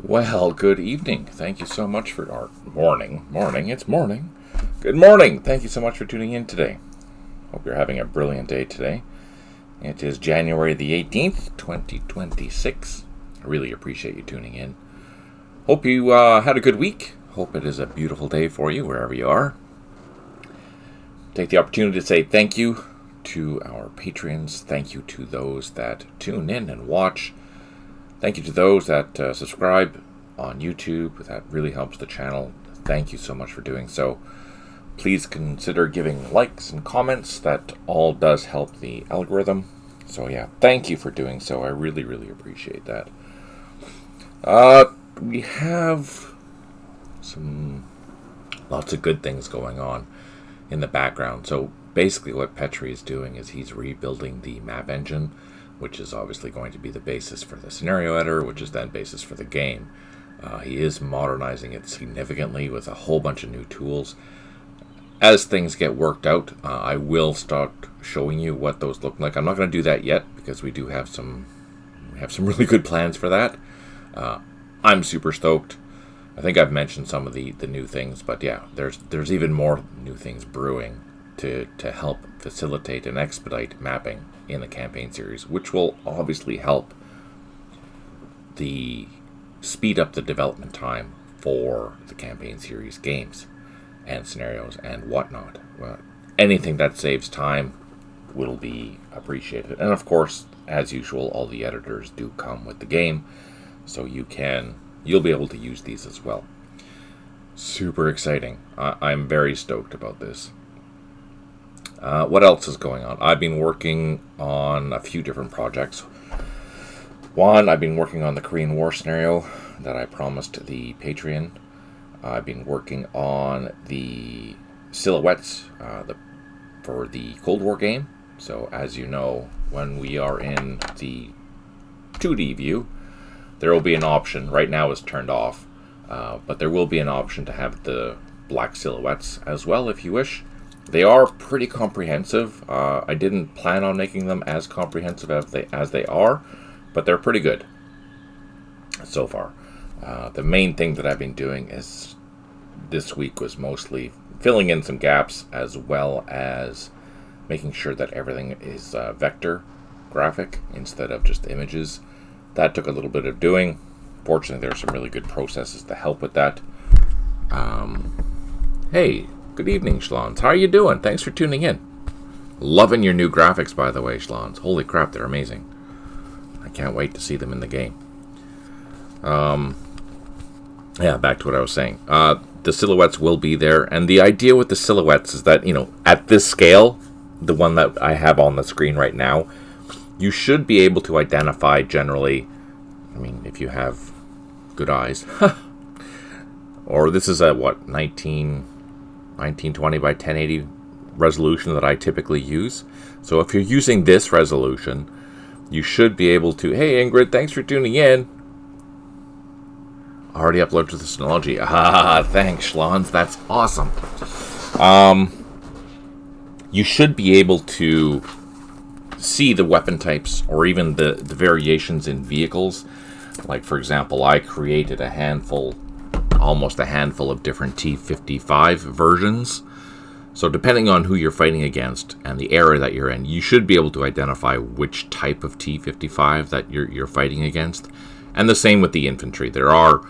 Well, good evening. Thank you so much for our morning. It's morning. Good morning. Thank you so much for tuning in today. Hope you're having a brilliant day today. It is January the 18th, 2026. I really appreciate you tuning in. Hope you had a good week. Hope it is a beautiful day for you wherever you are. Take the opportunity to say thank you to our patrons. Thank you to those that tune in and watch. Thank you to those that subscribe on YouTube. That really helps the channel. Thank you so much for doing so. Please consider giving likes and comments. That all does help the algorithm. So yeah, thank you for doing so. I really, really appreciate that. We have lots of good things going on in the background. So basically what Petri is doing is he's rebuilding the map engine, which is obviously going to be the basis for the scenario editor, which is then basis for the game. He is modernizing it significantly with a whole bunch of new tools. As things get worked out, I will start showing you what those look like. I'm not going to do that yet because we have some really good plans for that. I'm super stoked. I think I've mentioned some of the new things, but yeah, there's even more new things brewing to help facilitate and expedite mapping in the campaign series, which will obviously help speed up the development time for the campaign series games and scenarios and whatnot. Well, anything that saves time will be appreciated. And of course, as usual, all the editors do come with the game, so you'll be able to use these as well. Super exciting. I'm very stoked about this. What else is going on? I've been working on a few different projects. One, I've been working on the Korean War scenario that I promised the Patreon. I've been working on the silhouettes for the Cold War game. So as you know, when we are in the 2D view, there will be an option. Right now it's turned off, but there will be an option to have the black silhouettes as well if you wish. They are pretty comprehensive. I didn't plan on making them as comprehensive as they are, but they're pretty good so far. The main thing that I've been doing is this week was mostly filling in some gaps as well as making sure that everything is vector graphic instead of just images. That took a little bit of doing. Fortunately, there are some really good processes to help with that. Hey, good evening, Schlons. How are you doing? Thanks for tuning in. Loving your new graphics, by the way, Schlons. Holy crap, they're amazing. I can't wait to see them in the game. Yeah, back to what I was saying. The silhouettes will be there, and the idea with the silhouettes is that, at this scale, the one that I have on the screen right now, you should be able to identify generally, if you have good eyes, or this is a, 1920 by 1080 resolution that I typically use. So if you're using this resolution, you should be able to, hey Ingrid, thanks for tuning in. Already uploaded to the Synology. Thanks, Schlons. That's awesome. You should be able to see the weapon types or even the variations in vehicles. Like, for example, I created almost a handful of different T-55 versions. So depending on who you're fighting against and the area that you're in, you should be able to identify which type of T-55 that you're fighting against. And the same with the infantry. There are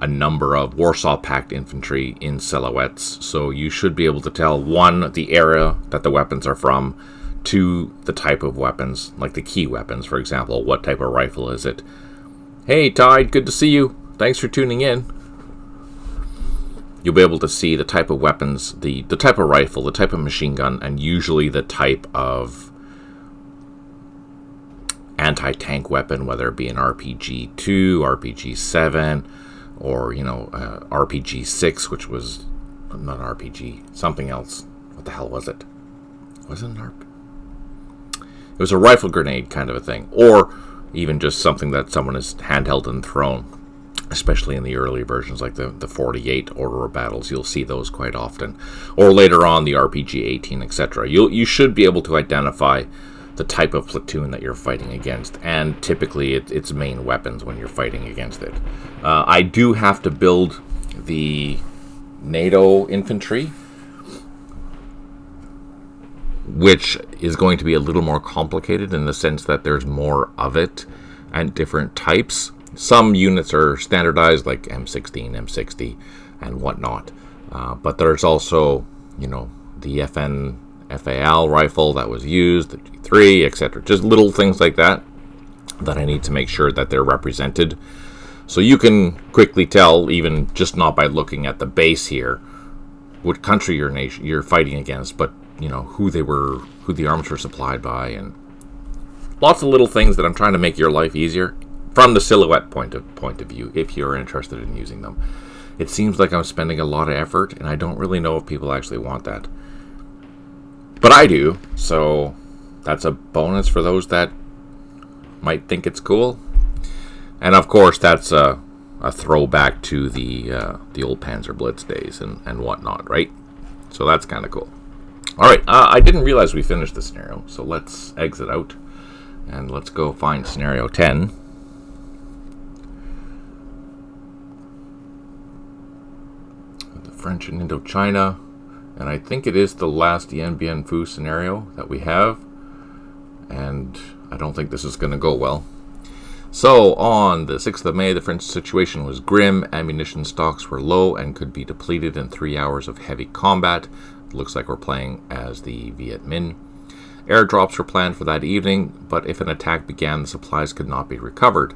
a number of Warsaw Pact infantry in silhouettes, so you should be able to tell, one, the area that the weapons are from, two, the type of weapons, like the key weapons, for example. What type of rifle is it? Hey, Tide, good to see you. Thanks for tuning in. You'll be able to see the type of weapons, the type of rifle, the type of machine gun, and usually the type of anti-tank weapon, whether it be an RPG-2, RPG-7, or, RPG-6, which was not RPG, something else. What the hell was it? Was it an RPG? It was a rifle grenade kind of a thing, or even just something that someone has handheld and thrown, especially in the early versions like the 48 Order of Battles. You'll see those quite often, or later on the RPG-18, etc. You should be able to identify the type of platoon that you're fighting against, and typically its main weapons when you're fighting against it. I do have to build the NATO infantry, which is going to be a little more complicated in the sense that there's more of it and different types. Some units are standardized, like M16, M60, and whatnot. But there's also, the FAL rifle that was used, the G3, etc. Just little things like that I need to make sure that they're represented. So you can quickly tell, even just not by looking at the base here, what country you're fighting against, but who the arms were supplied by, and lots of little things that I'm trying to make your life easier from the silhouette point of view, if you're interested in using them. It seems like I'm spending a lot of effort, and I don't really know if people actually want that. But I do, so that's a bonus for those that might think it's cool. And of course, that's a throwback to the old Panzer Blitz days and whatnot, right? So that's kind of cool. All right, I didn't realize we finished the scenario, so let's exit out and let's go find scenario 10. The French in Indochina, and I think it is the last Dien Bien Phu scenario that we have, and I don't think this is going to go well. So, on the 6th of May, the French situation was grim. Ammunition stocks were low and could be depleted in 3 hours of heavy combat. It looks like we're playing as the Viet Minh. Airdrops were planned for that evening, but if an attack began, the supplies could not be recovered.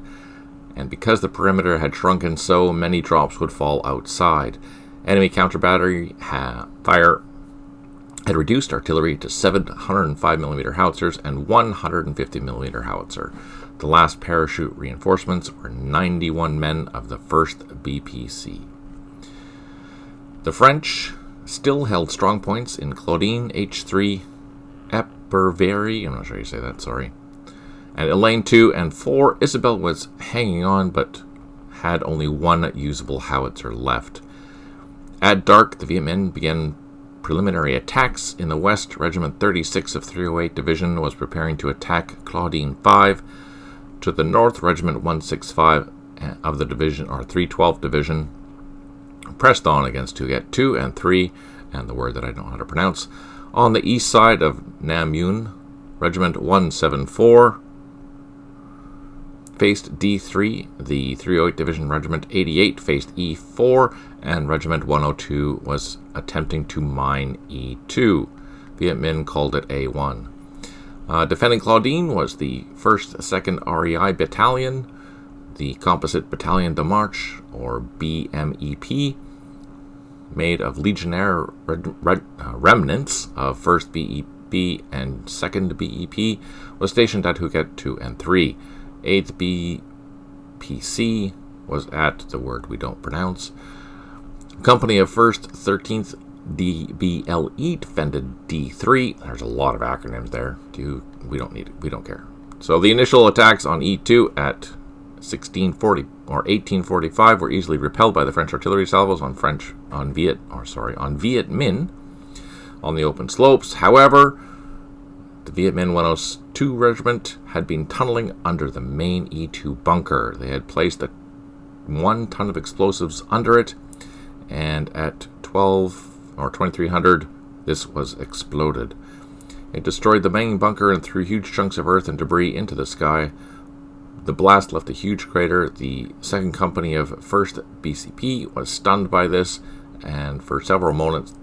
And because the perimeter had shrunken so, many drops would fall outside. Enemy counter-battery fire had reduced artillery to 705mm howitzers and 150mm howitzer. The last parachute reinforcements were 91 men of the 1st BPC. The French still held strong points in Claudine, H3, Epervière, I'm not sure how you say that, sorry, and Elaine 2 and 4. Isabelle was hanging on, but had only one usable howitzer left. At dark, the Viet Minh began preliminary attacks in the west. Regiment 36 of 308 Division was preparing to attack Claudine 5. To the north, Regiment 165 of the division, or 312 Division, pressed on against Thuget 2 and 3, and the word that I don't know how to pronounce. On the east side of Nam Yuen, Regiment 174 faced D3, the 308 Division Regiment 88 faced E4, and Regiment 102 was attempting to mine E2. Viet Minh called it A1. Defending Claudine was the 1st, 2nd REI Battalion, the Composite Battalion de Marche, or BMEP, made of Legionnaire remnants of 1st BEP and 2nd BEP, was stationed at Thuget 2 and 3. 8th BPC was at the word we don't pronounce. Company of 1st, 13th DBLE defended D3. There's a lot of acronyms there. We don't need it. We don't care. So the initial attacks on E2 at 1845 were easily repelled by the French artillery salvos on Viet Minh on the open slopes. However, the Viet Minh 102 Regiment had been tunneling under the main E2 bunker. They had placed 1 ton of explosives under it, and at 2300, this was exploded. It destroyed the main bunker and threw huge chunks of earth and debris into the sky. The blast left a huge crater. The 2nd Company of 1st BCP was stunned by this, and for several moments,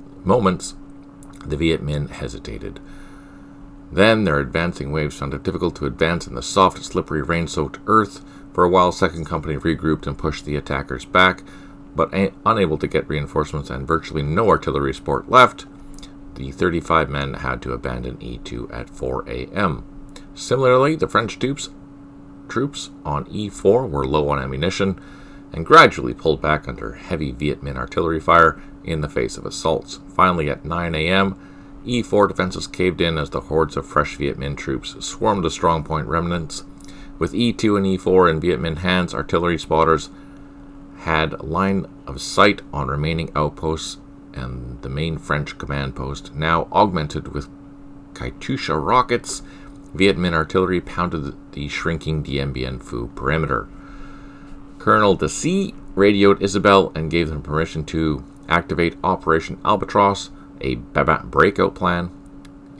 the Viet Minh hesitated. Then their advancing waves found it difficult to advance in the soft, slippery, rain-soaked earth. For a while, 2nd Company regrouped and pushed the attackers back, but unable to get reinforcements and virtually no artillery support left, the 35 men had to abandon E2 at 4 a.m. Similarly, the French troops on E4 were low on ammunition and gradually pulled back under heavy Viet Minh artillery fire in the face of assaults. Finally, at 9 a.m., E4 defenses caved in as the hordes of fresh Viet Minh troops swarmed the strongpoint remnants. With E2 and E4 in Viet Minh hands, artillery spotters had line of sight on remaining outposts, and the main French command post, now augmented with Katyusha rockets, Viet Minh artillery pounded the shrinking Dien Bien Phu perimeter. Colonel Dien radioed Isabelle and gave them permission to activate Operation Albatross, a breakout plan.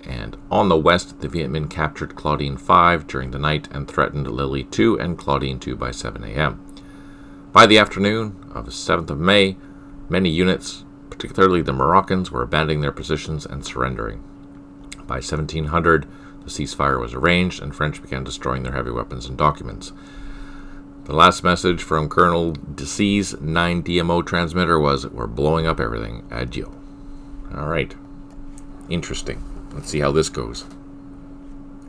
And on the west, the Viet Minh captured Claudine 5 during the night and threatened Lily 2 and Claudine 2 by 7 a.m. By the afternoon of the 7th of May, many units, particularly the Moroccans, were abandoning their positions and surrendering. By 1700, the ceasefire was arranged and French began destroying their heavy weapons and documents. The last message from Colonel Dien's 9 DMO transmitter was, "We're blowing up everything. Adieu." All right. Interesting. Let's see how this goes.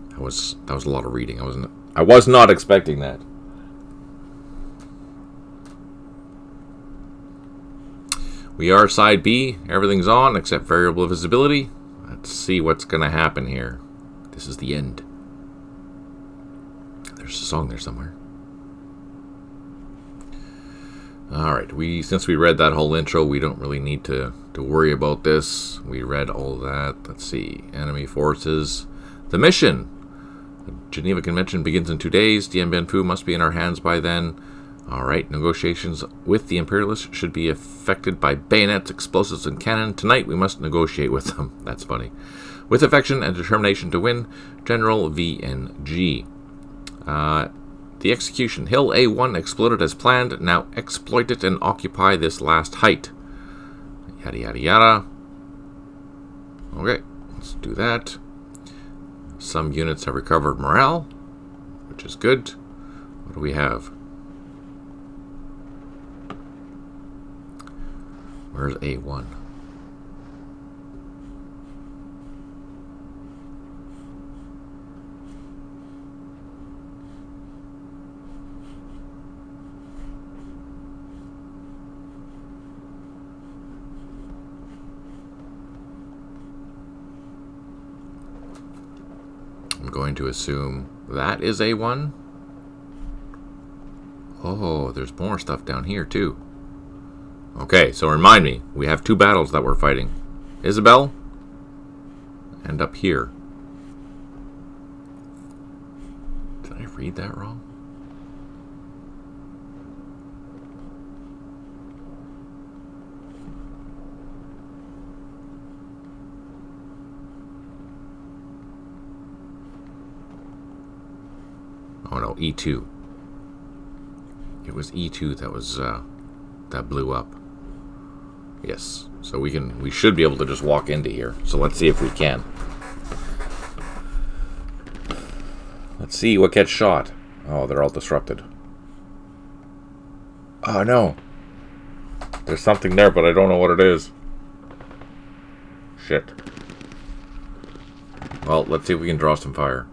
That was a lot of reading. I was not expecting that. We are side B. Everything's on except variable visibility. Let's see what's going to happen here. This is the end. There's a song there somewhere. Alright, since we read that whole intro, we don't really need to worry about this. We read all that. Let's see. Enemy forces. The mission. The Geneva Convention begins in 2 days. Dien Bien Phu must be in our hands by then. Alright, negotiations with the Imperialists should be affected by bayonets, explosives, and cannon. Tonight we must negotiate with them. That's funny. With affection and determination to win, General VNG. The execution. Hill A1 exploded as planned. Now exploit it and occupy this last height. Yada yada yada. Okay, let's do that. Some units have recovered morale, which is good. What do we have? Where's A1? I'm going to assume that is A1. Oh, there's more stuff down here too. Okay, so remind me, we have 2 battles that we're fighting. Isabelle, and up here. Did I read that wrong? Oh no, E2. It was E2 that was that blew up. Yes, so we should be able to just walk into here. So let's see if we can. Let's see what gets shot. Oh, they're all disrupted. Oh no. There's something there, but I don't know what it is. Shit. Well, let's see if we can draw some fire.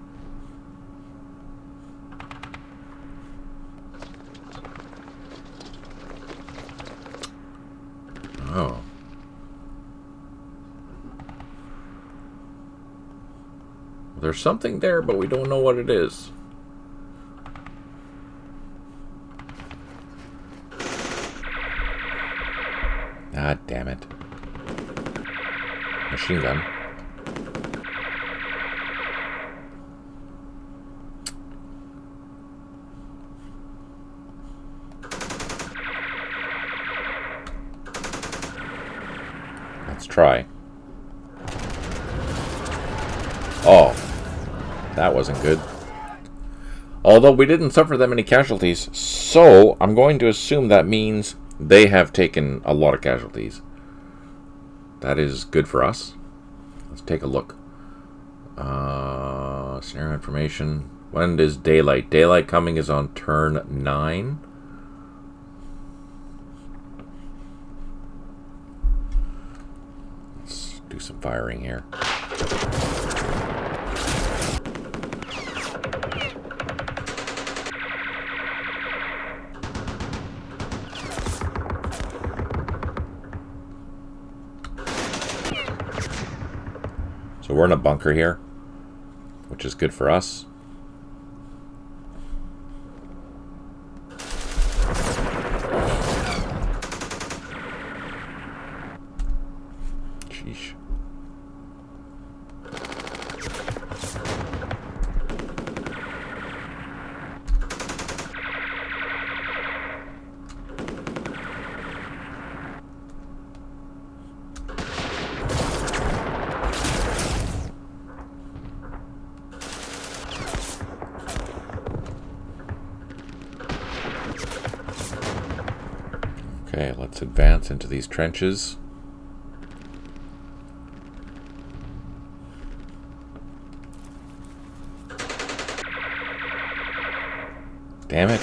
Oh. There's something there, but we don't know what it is. Ah, damn it. Machine gun. Let's try. Oh, that wasn't good. Although we didn't suffer that many casualties, so I'm going to assume that means they have taken a lot of casualties. That is good for us. Let's take a look. Scenario information. When is daylight? Daylight coming is on turn 9. Let's do some firing here. So we're in a bunker here, which is good for us. Sheesh. Okay, let's advance into these trenches. Damn it.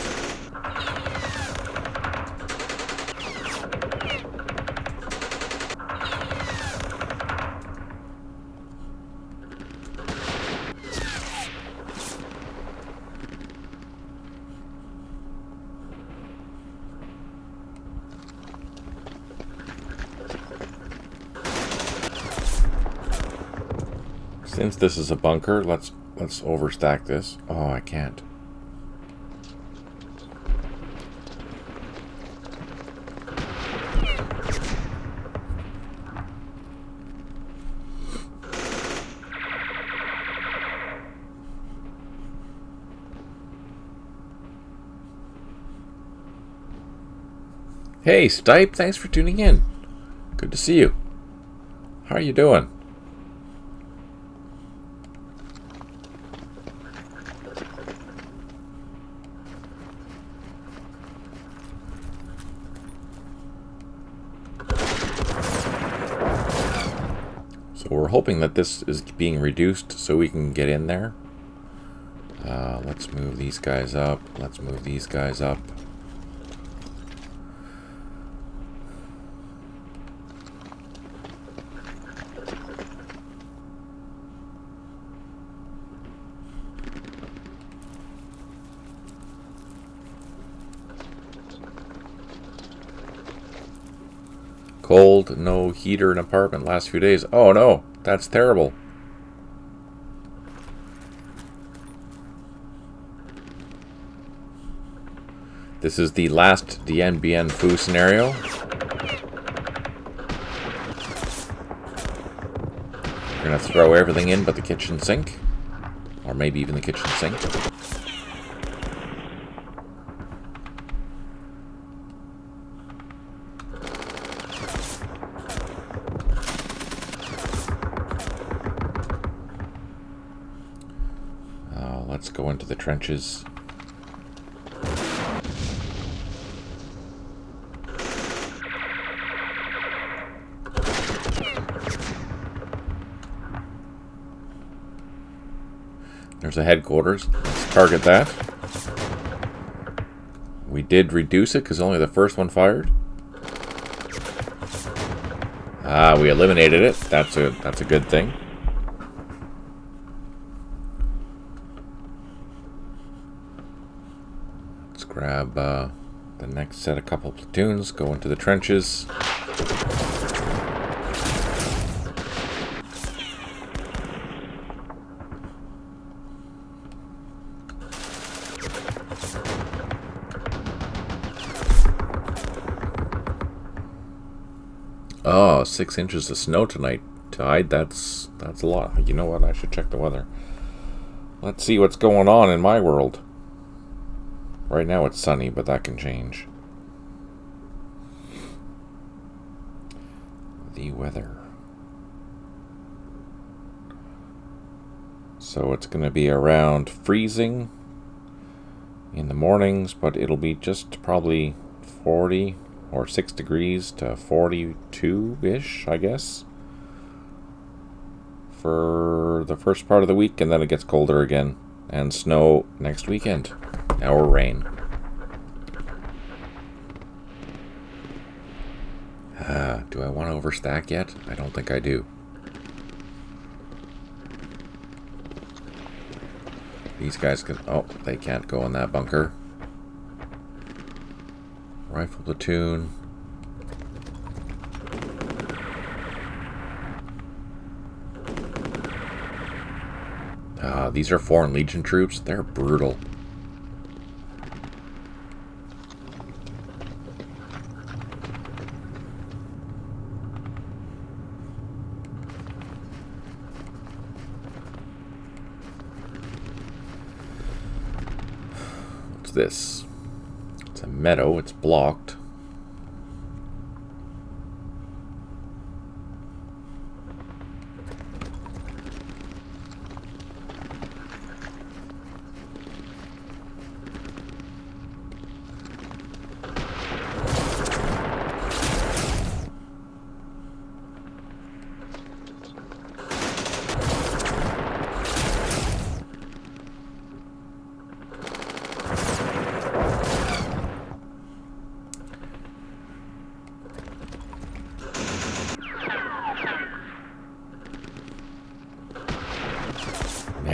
Since this is a bunker, let's overstack this. Oh, I can't. Hey, Stipe, thanks for tuning in. Good to see you. How are you doing? So we're hoping that this is being reduced so we can get in there. Let's move these guys up. Let's move these guys up. Cold, no heater in apartment last few days. Oh no, that's terrible. This is the last Dien Bien Phu scenario. We're gonna throw everything in but the kitchen sink. Or maybe even the kitchen sink. Let's go into the trenches. There's a headquarters. Let's target that. We did reduce it because only the first one fired. Ah, we eliminated it. That's a good thing. Grab the next set, a couple platoons, go into the trenches. Oh, 6 inches of snow tonight. Tide, that's a lot. You know what? I should check the weather. Let's see what's going on in my world. Right now it's sunny, but that can change. The weather. So it's going to be around freezing in the mornings, but it'll be just probably 40 or 6 degrees to 42-ish, I guess, for the first part of the week, and then it gets colder again, and snow next weekend. Or rain. Do I want to overstack yet? I don't think I do. These guys can... Oh, they can't go in that bunker. Rifle platoon. These are Foreign Legion troops. They're brutal. This. It's a meadow, it's blocked.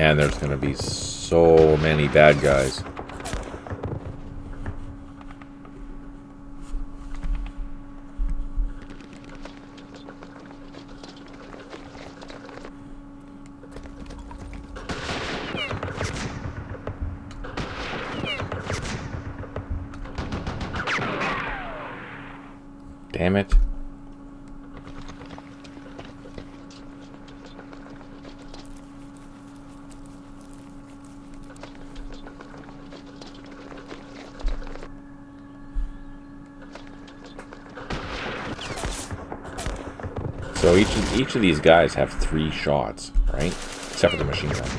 Man, there's going to be so many bad guys. Damn it. So each of these guys have 3 shots, right? Except for the machine guns.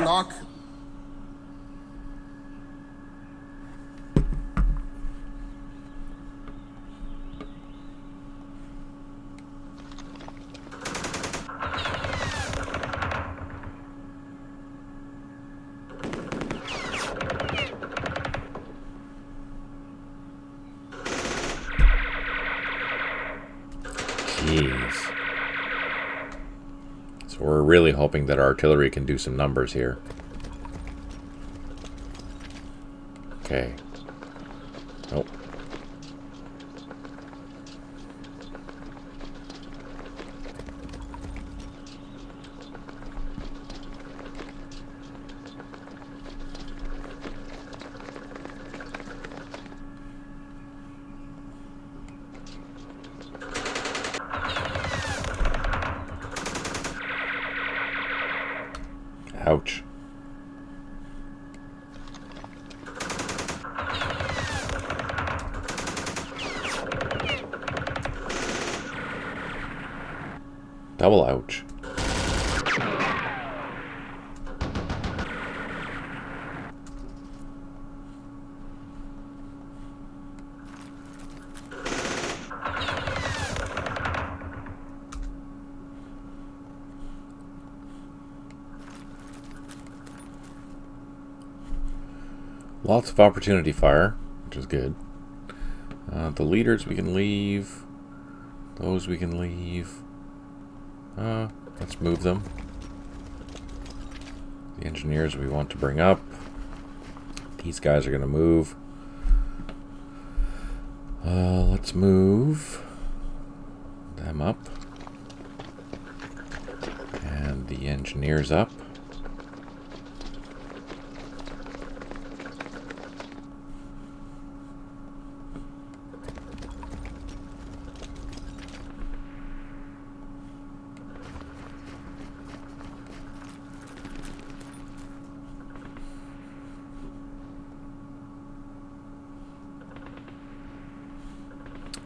Lock. Jeez. So we're really hoping that our artillery can do some numbers here. Okay. Nope. Ouch. Double ouch. Lots of opportunity fire, which is good. The leaders we can leave. Those we can leave. Let's move them. The engineers we want to bring up. These guys are going to move. Let's move them up. And the engineers up.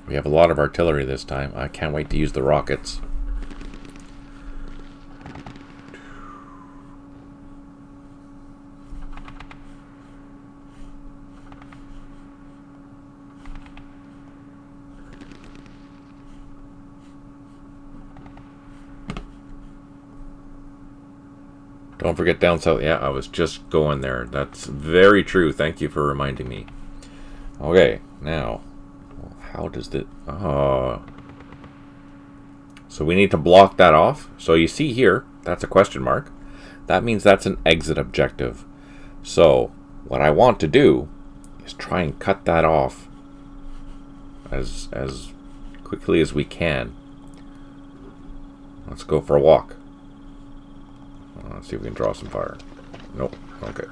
We have a lot of artillery this time. I can't wait to use the rockets. Don't forget down south. Yeah, I was just going there. That's very true. Thank you for reminding me. Okay, now... How does it... So we need to block that off. So you see here, that's a question mark. That means that's an exit objective. So what I want to do is try and cut that off as quickly as we can. Let's go for a walk. Let's see if we can draw some fire. Nope. Okay.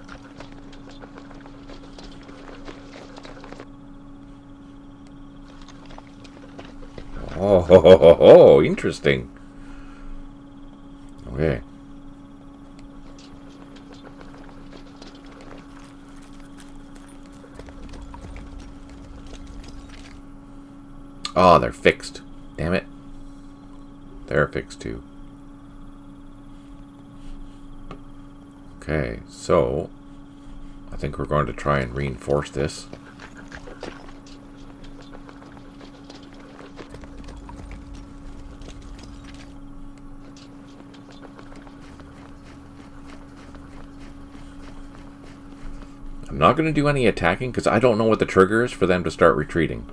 Oh, interesting. Okay. Oh, they're fixed. Damn it. They're fixed too. Okay, so I think we're going to try and reinforce this. I'm not going to do any attacking because I don't know what the trigger is for them to start retreating.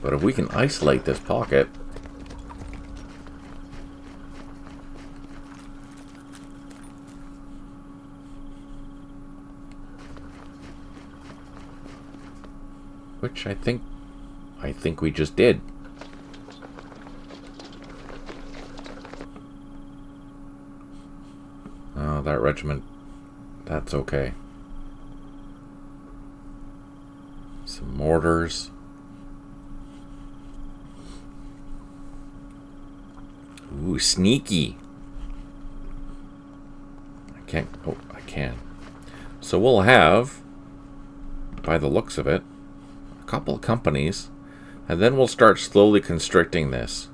But if we can isolate this pocket... Which I think we just did. Oh, that regiment, that's okay. Some mortars. Ooh, sneaky. I can't, oh, I can. So we'll have, by the looks of it, a couple of companies, and then we'll start slowly constricting this.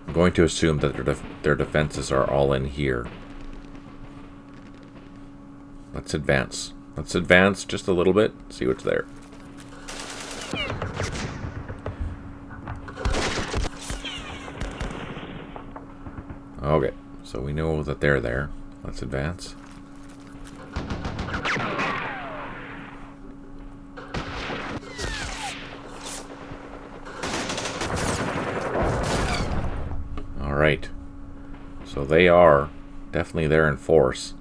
I'm going to assume that their defenses are all in here. Let's advance. Let's advance just a little bit, see what's there. Okay, so we know that they're there. Let's advance. Alright, so they are definitely there in force.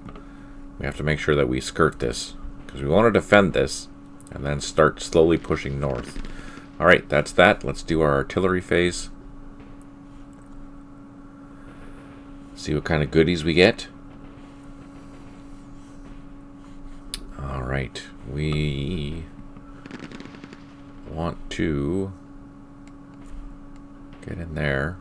We have to make sure that we skirt this, because we want to defend this, and then start slowly pushing north. Alright, that's that. Let's do our artillery phase. See what kind of goodies we get. Alright, we want to get in there.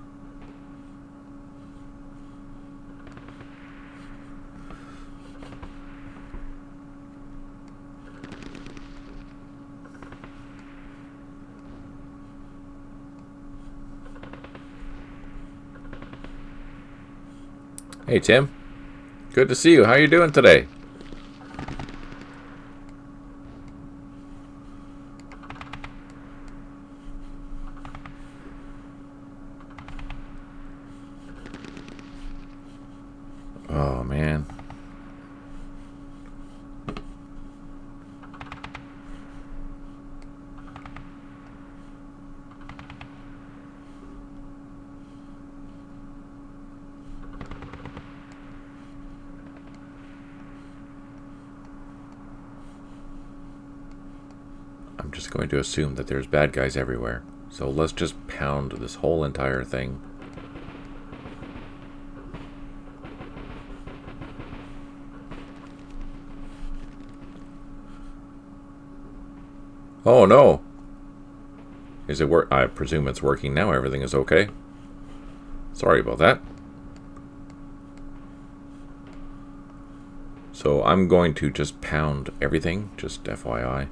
Hey Tim, good to see you. How are you doing today? Oh man. I'm just going to assume that there's bad guys everywhere. So let's just pound this whole entire thing. Oh no! Is it work? I presume it's working now. Everything is okay. Sorry about that. So I'm going to just pound everything, just FYI.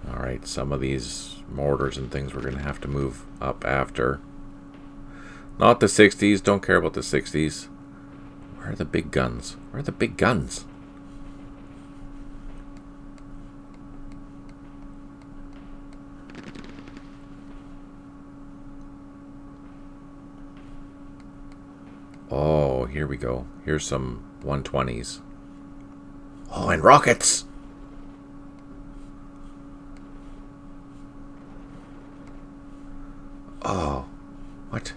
Alright, some of these mortars and things we're going to have to move up after. Not the 60s, don't care about the 60s. Where are the big guns? Where are the big guns? Oh, here we go. Here's some 120s. Oh, and rockets! Oh, what?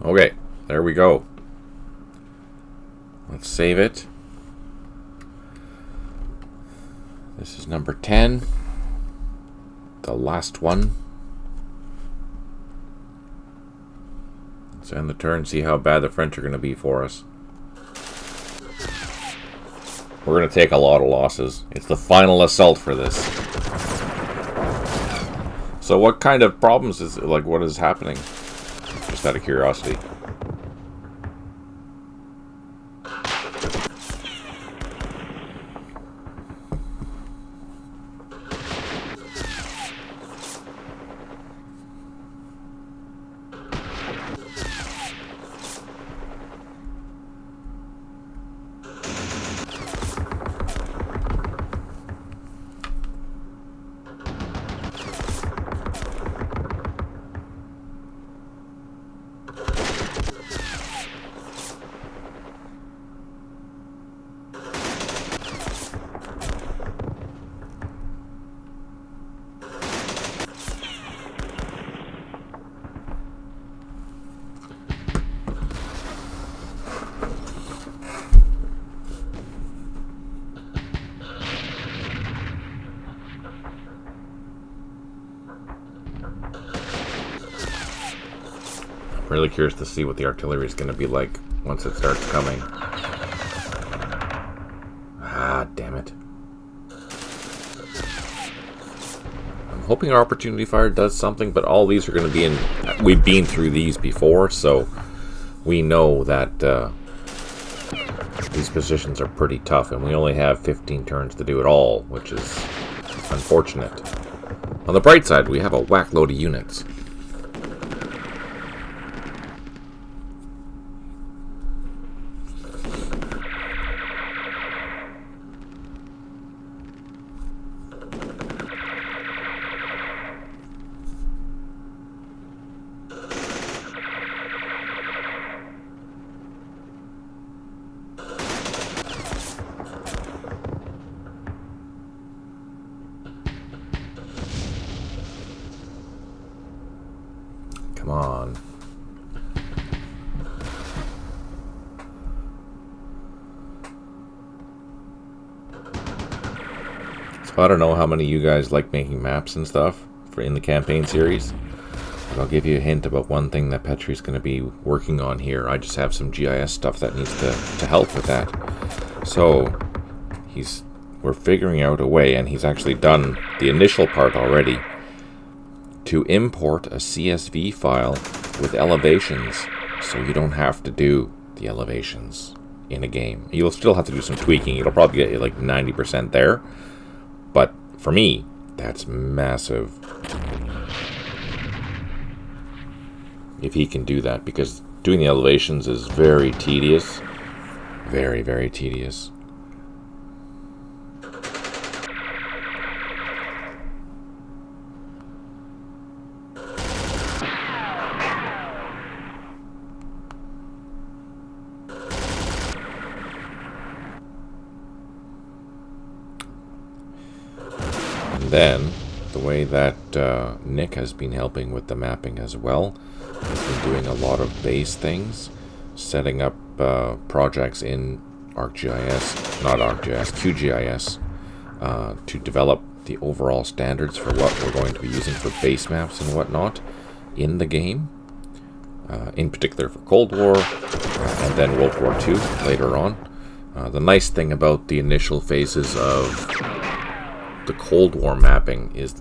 Okay, there we go. Let's save it. This is number 10. The last one. Let's end the turn, see how bad the French are going to be for us. We're going to take a lot of losses. It's the final assault for this. So what kind of problems is, like, what is happening? Just out of curiosity. Really curious to see what the artillery is going to be like once it starts coming. Ah, damn it. I'm hoping our opportunity fire does something, but all these are going to be in... We've been through these before, so we know that these positions are pretty tough, and we only have 15 turns to do it all, which is unfortunate. On the bright side, we have a whack load of units. Come on. So I don't know how many of you guys like making maps and stuff for in the campaign series. But I'll give you a hint about one thing that Petrie's going to be working on here. I just have some GIS stuff that needs to help with that. So we're figuring out a way, and he's actually done the initial part already, to import a CSV file with elevations, so you don't have to do the elevations in a game. You'll still have to do some tweaking. It'll probably get you like 90% there, but for me, that's massive. If he can do that, because doing the elevations is very tedious. Very, very tedious. Then, the way that Nick has been helping with the mapping as well, he's been doing a lot of base things, setting up projects in QGIS, to develop the overall standards for what we're going to be using for base maps and whatnot in the game, in particular for Cold War, and then World War II later on. The nice thing about the initial phases of the Cold War mapping is...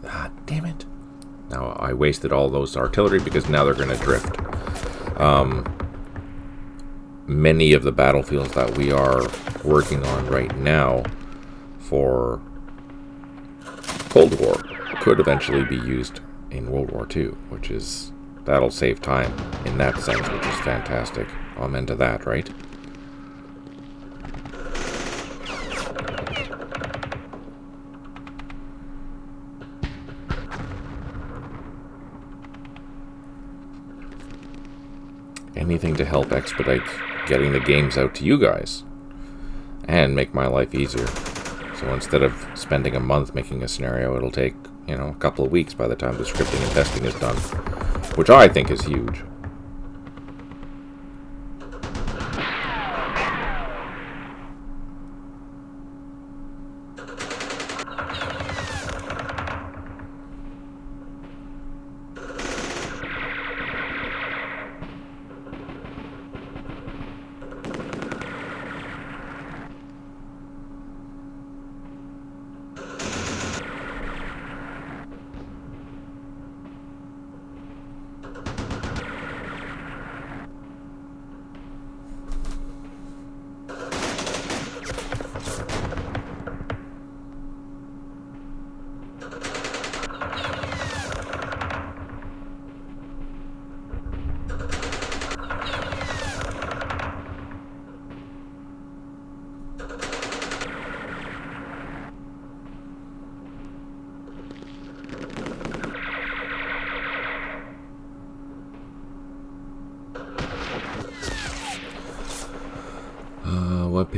damn it. Now, I wasted all those artillery because now they're going to drift. Many of the battlefields that we are working on right now for Cold War could eventually be used in World War II, which is... that'll save time in that sense, which is fantastic. I'm into that, right? Anything to help expedite getting the games out to you guys and make my life easier. So instead of spending a month making a scenario, it'll take, a couple of weeks by the time the scripting and testing is done, which I think is huge.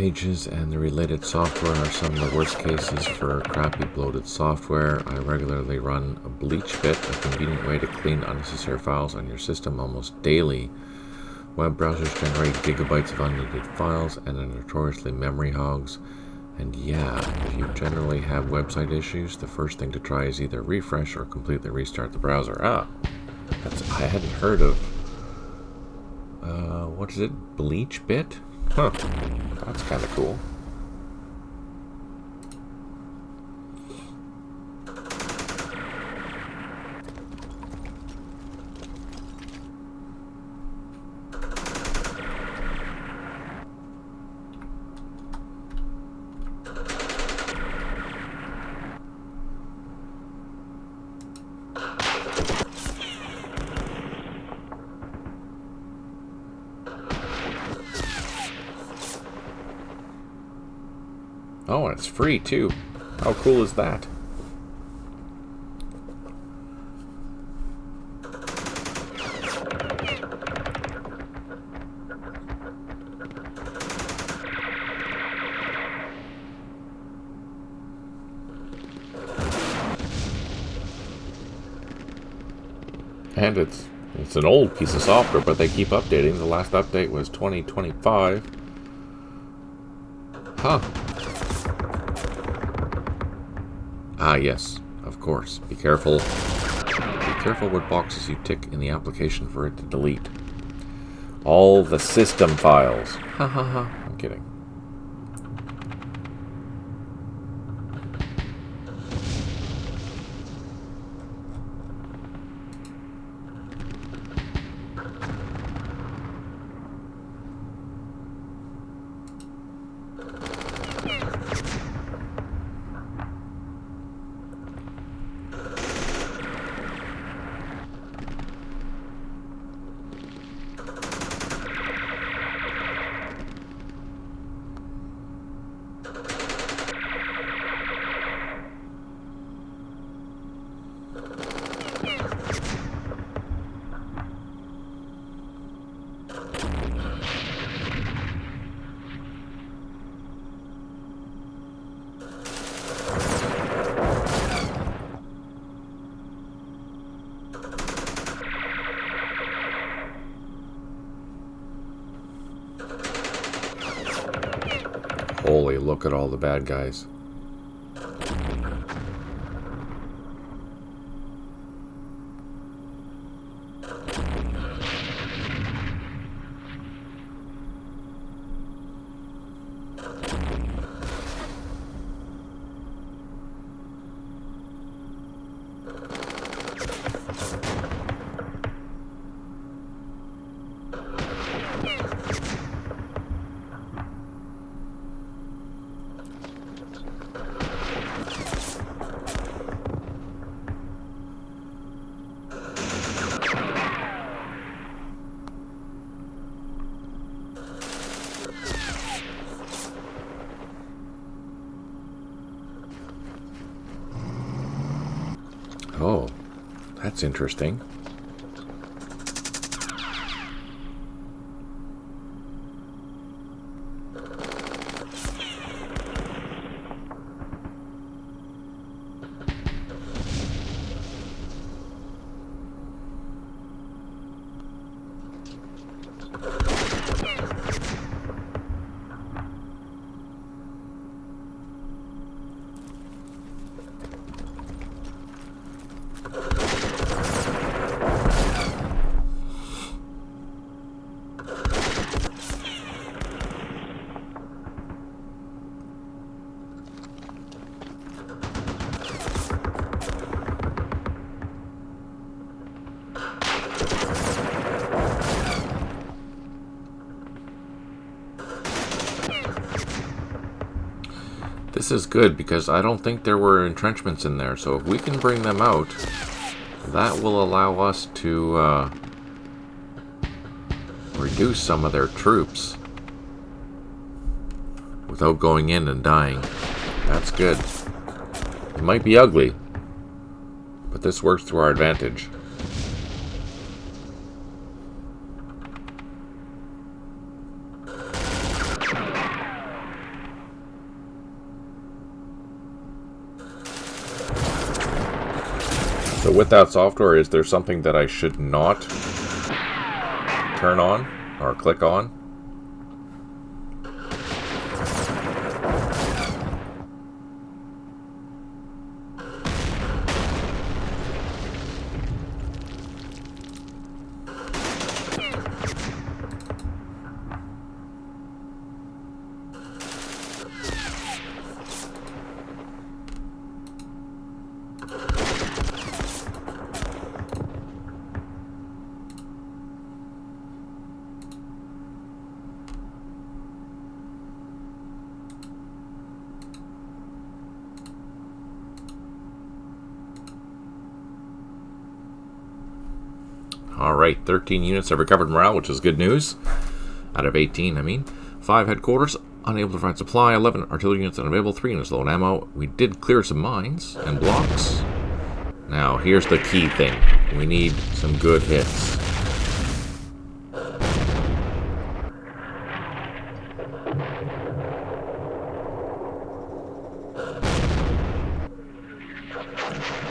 pages and the related software are some of the worst cases for crappy bloated software. I regularly run a BleachBit, a convenient way to clean unnecessary files on your system almost daily. Web browsers generate gigabytes of unneeded files and are notoriously memory hogs. And yeah, if you generally have website issues, the first thing to try is either refresh or completely restart the browser. I hadn't heard of, what is it, BleachBit? Huh, that's kind of cool. Oh, and it's free too. How cool is that? And it's an old piece of software, but they keep updating. The last update was 2025. Huh. Ah, yes, of course. Be careful. Be careful what boxes you tick in the application for it to delete. All the system files. Ha ha ha. I'm kidding. Holy, look at all the bad guys. Oh, that's interesting. This is good because I don't think there were entrenchments in there, so if we can bring them out, that will allow us to reduce some of their troops without going in and dying. That's good. It might be ugly, but this works to our advantage. So with that software, is there something that I should not turn on or click on? Alright, 13 units have recovered morale, which is good news. Out of 18, I mean. 5 headquarters, unable to provide supply. 11 artillery units unavailable. 3 units low on ammo. We did clear some mines and blocks. Now, here's the key thing. We need some good hits.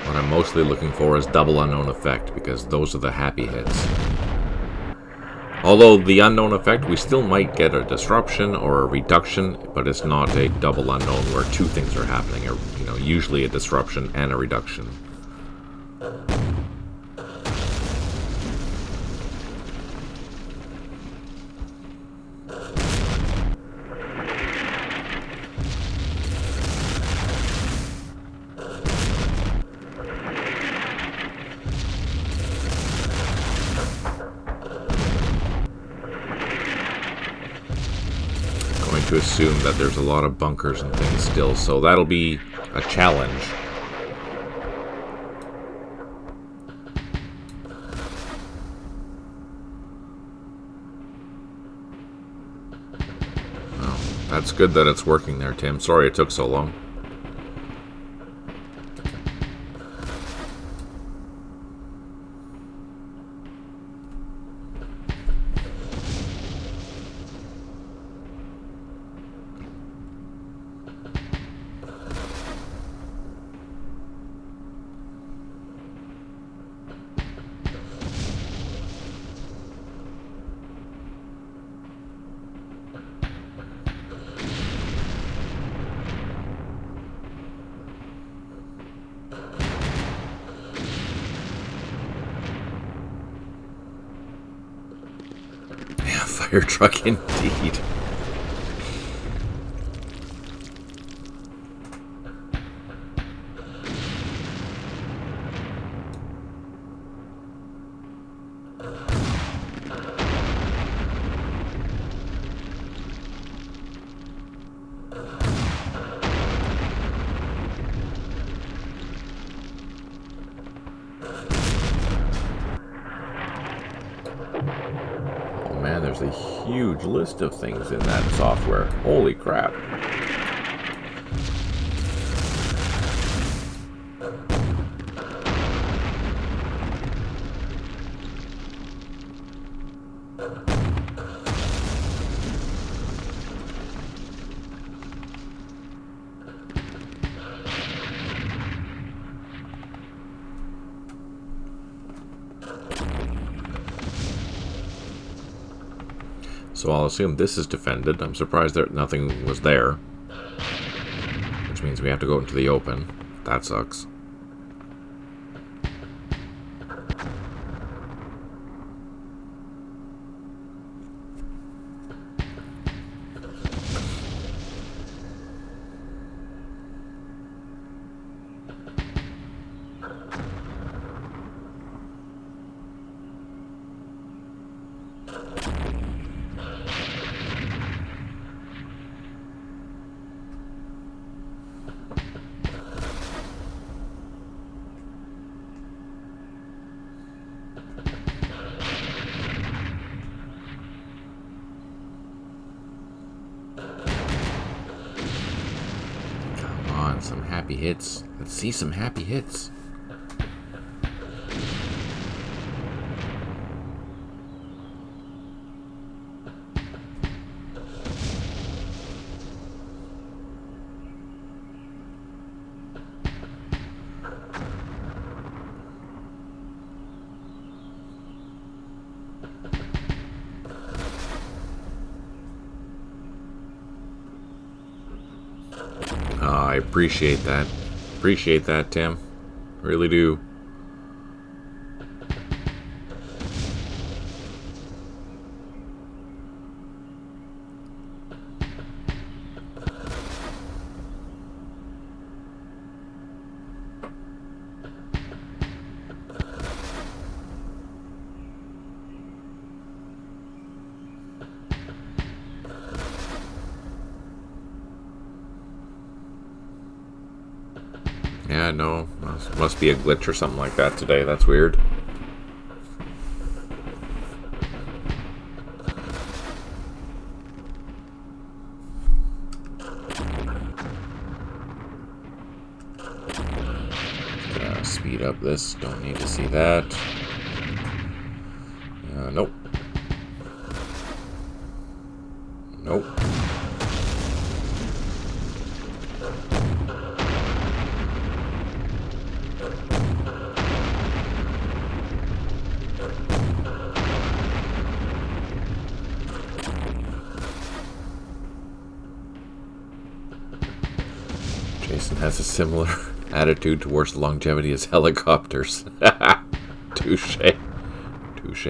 What I'm mostly looking for is double unknown effect, because those are the happy hits. Although the unknown effect, we still might get a disruption or a reduction, but it's not a double unknown where two things are happening. Or, usually a disruption and a reduction. To assume that there's a lot of bunkers and things still, so that'll be a challenge. Well, that's good that it's working there, Tim. Sorry it took so long. Fire truck indeed. There's a huge list of things in that software. Holy crap. So I'll assume this is defended. I'm surprised that nothing was there. Which means we have to go into the open. That sucks. Some happy hits. Let's see some happy hits. Appreciate that. Appreciate that, Tim. Really do. Yeah, no. Must be a glitch or something like that today. That's weird. Speed up this. Don't need to see that. Nope. Nope. Jason has a similar attitude towards longevity as helicopters. Touche. Touche.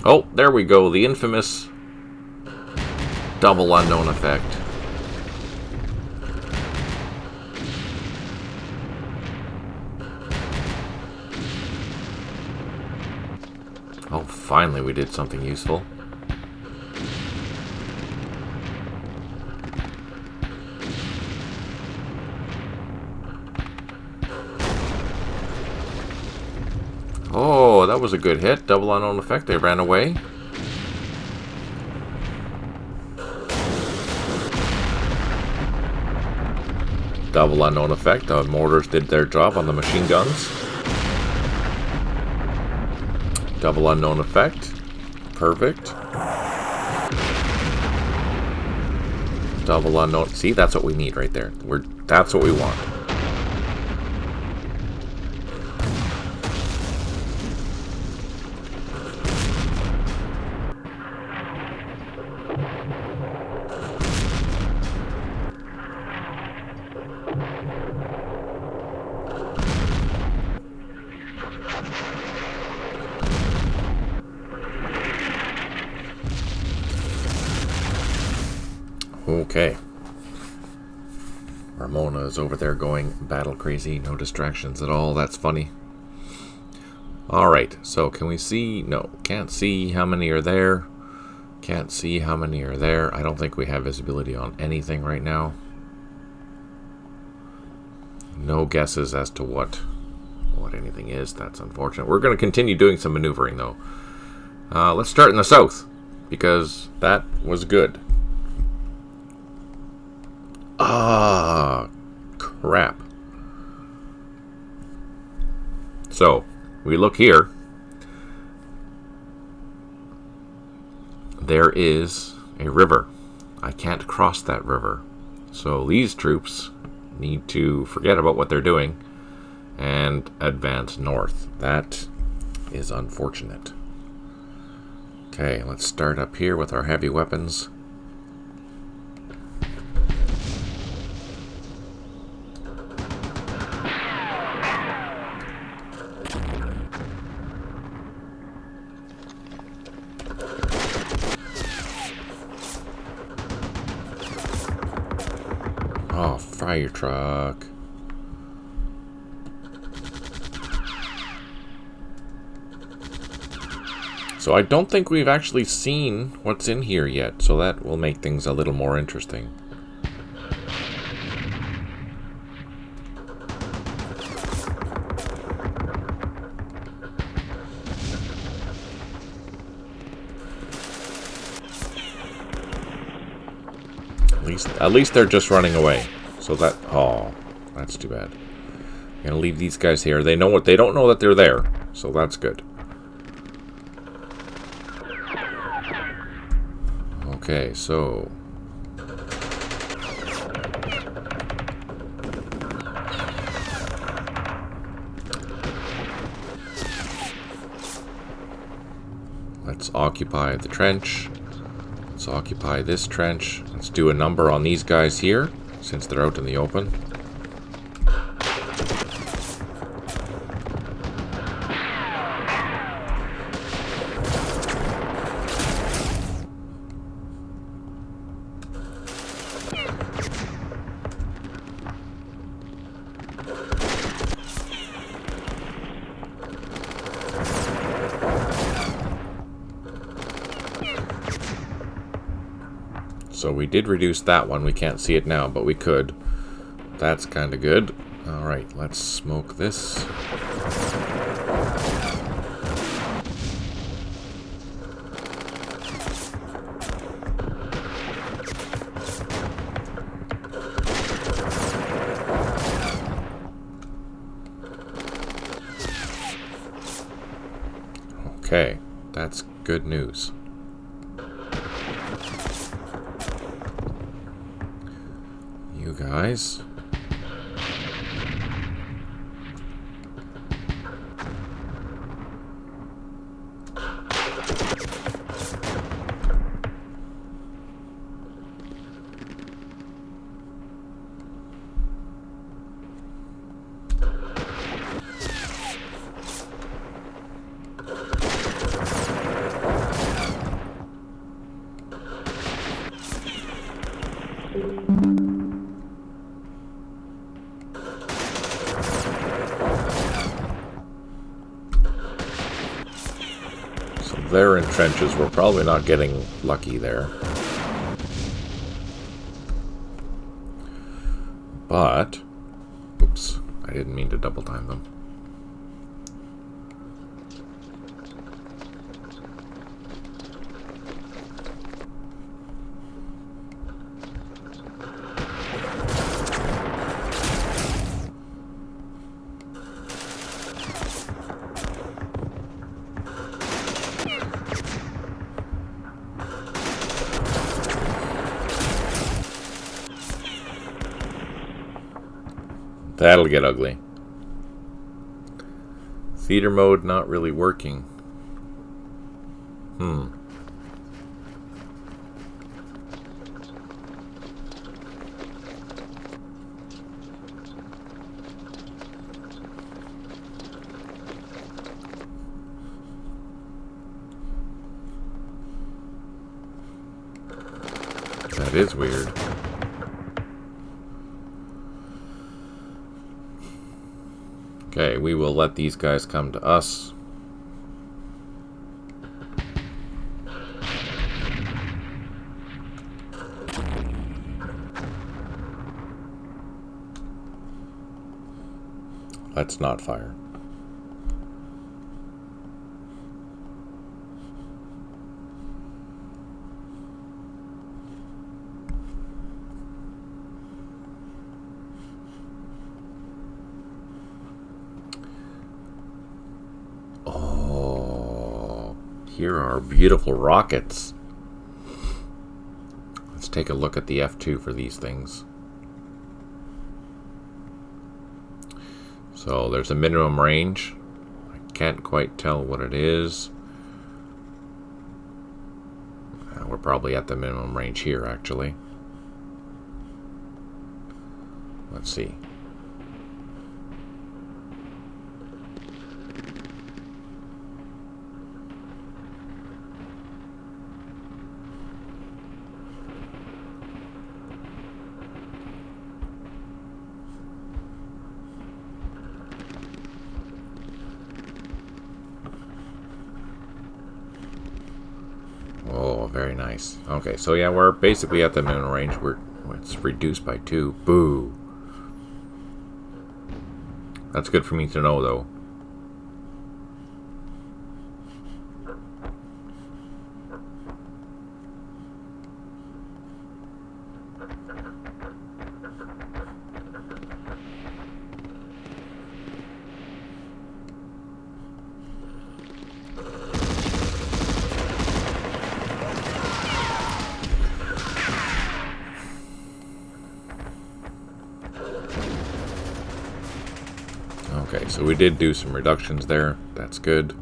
Oh, there we go. The infamous double unknown effect. Oh, finally we did something useful. Oh, that was a good hit. Double unknown effect. They ran away. Double unknown effect. The mortars did their job on the machine guns. Double unknown effect. Perfect. Double unknown. See, that's what we need right there. That's what we want. Okay. Ramona is over there going battle crazy. No distractions at all. That's funny. Alright, so can we see? No, can't see how many are there. Can't see how many are there. I don't think we have visibility on anything right now. No guesses as to what anything is. That's unfortunate. We're going to continue doing some maneuvering, though. Let's start in the south, because that was good. Ah, crap. So, we look here. There is a river. I can't cross that river. So these troops need to forget about what they're doing and advance north. That is unfortunate. Okay, let's start up here with our heavy weapons. Oh, fire truck. So I don't think we've actually seen what's in here yet, so that will make things a little more interesting. At least they're just running away. So that, oh, that's too bad. I'm gonna leave these guys here. They don't know that they're there, so that's good. Okay, so let's occupy the trench. Let's occupy this trench. Let's do a number on these guys here, since they're out in the open. So we did reduce that one. We can't see it now, but we could. That's kind of good. Alright, let's smoke this. Okay, that's good news. You guys. They're in trenches. We're probably not getting lucky there. But, oops, I didn't mean to double time them. That'll get ugly. Theater mode not really working. That is weird. Okay, we will let these guys come to us. Let's not fire. Here are beautiful rockets. Let's take a look at the F2 for these things. So there's a minimum range. I can't quite tell what it is. We're probably at the minimum range here, actually. Let's see. Oh, very nice. Okay, so yeah, we're basically at the minimum range. It's reduced by 2. Boo. That's good for me to know, though. Okay, so we did do some reductions there. That's good.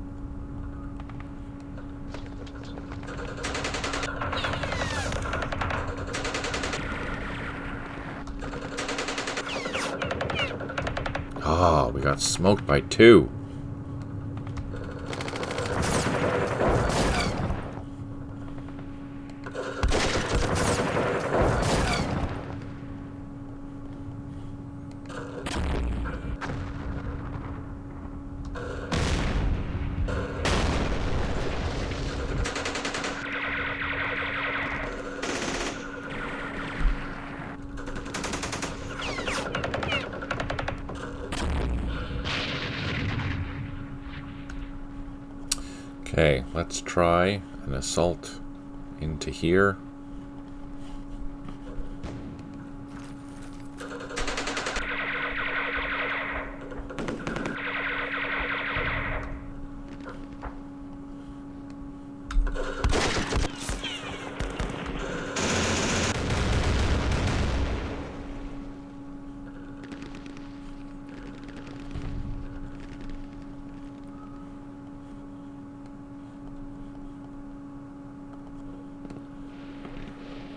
Oh, we got smoked by 2. Okay, let's try an assault into here.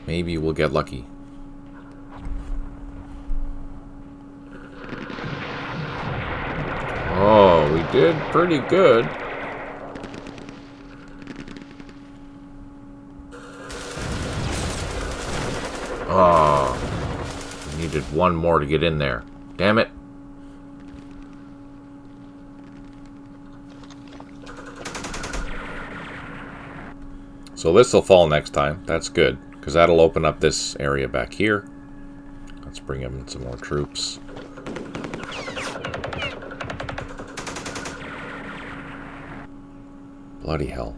Maybe we'll get lucky. Oh, we did pretty good. Oh, we needed one more to get in there. Damn it. So this will fall next time. That's good, because that'll open up this area back here. Let's bring in some more troops. Bloody hell.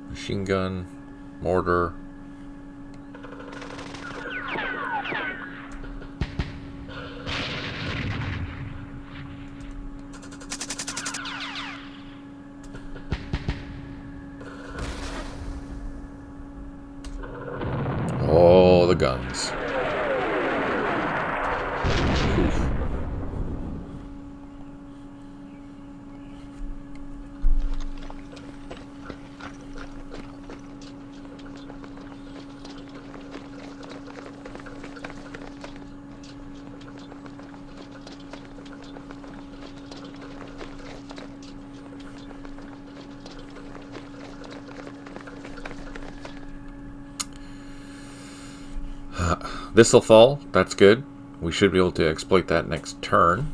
Machine gun, mortar. Oh, the guns. Oof. This'll fall. That's good. We should be able to exploit that next turn.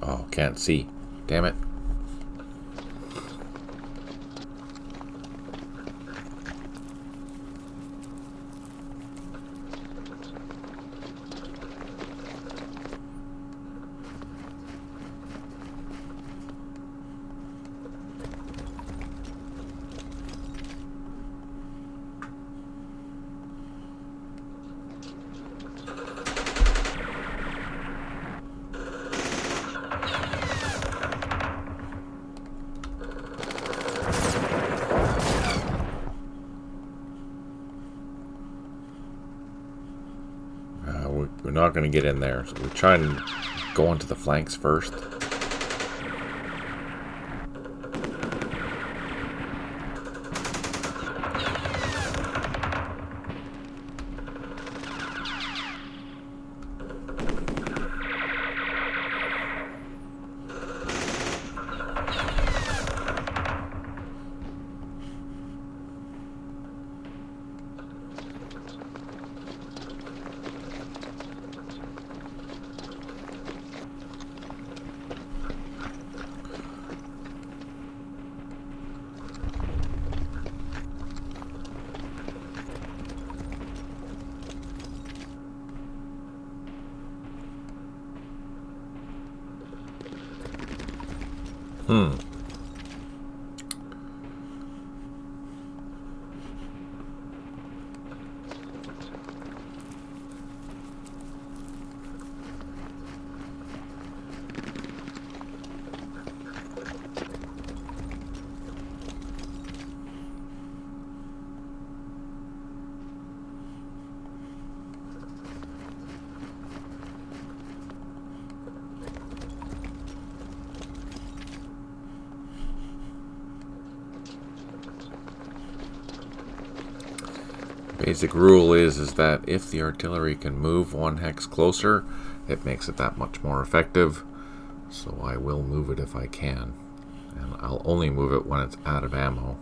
Oh, can't see. Damn it. We're not going to get in there, so we're trying to go onto the flanks first. Basic rule is that if the artillery can move 1 hex closer, it makes it that much more effective. So I will move it if I can. And I'll only move it when it's out of ammo.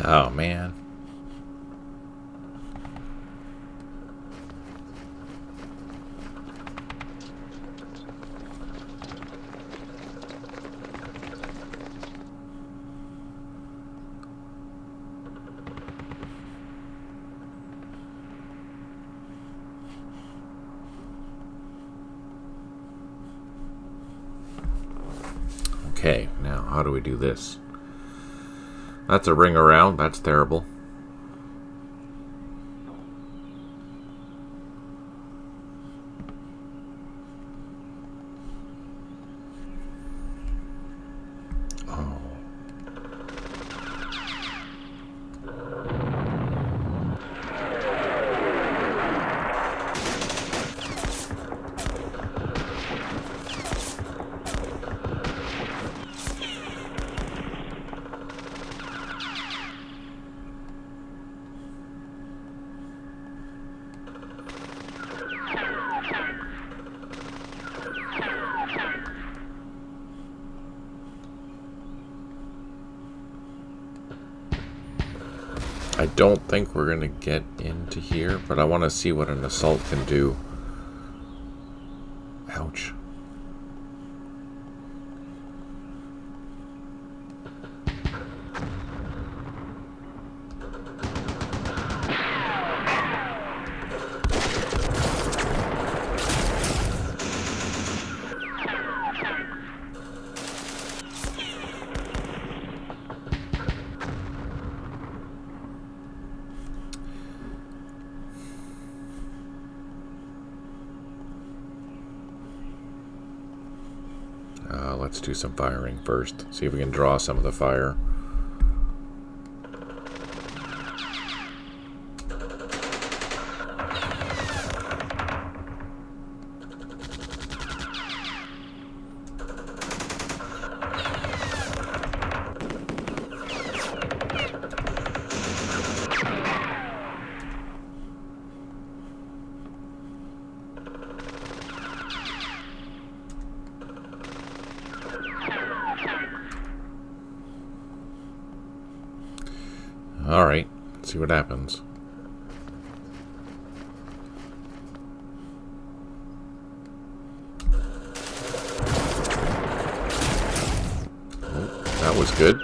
Oh, man. Okay, now how do we do this? That's a ring around. That's terrible. Oh. I don't think we're going to get into here, but I want to see what an assault can do. Ouch. Let's do some firing first. See if we can draw some of the fire. Alright, let's see what happens. Oh, that was good.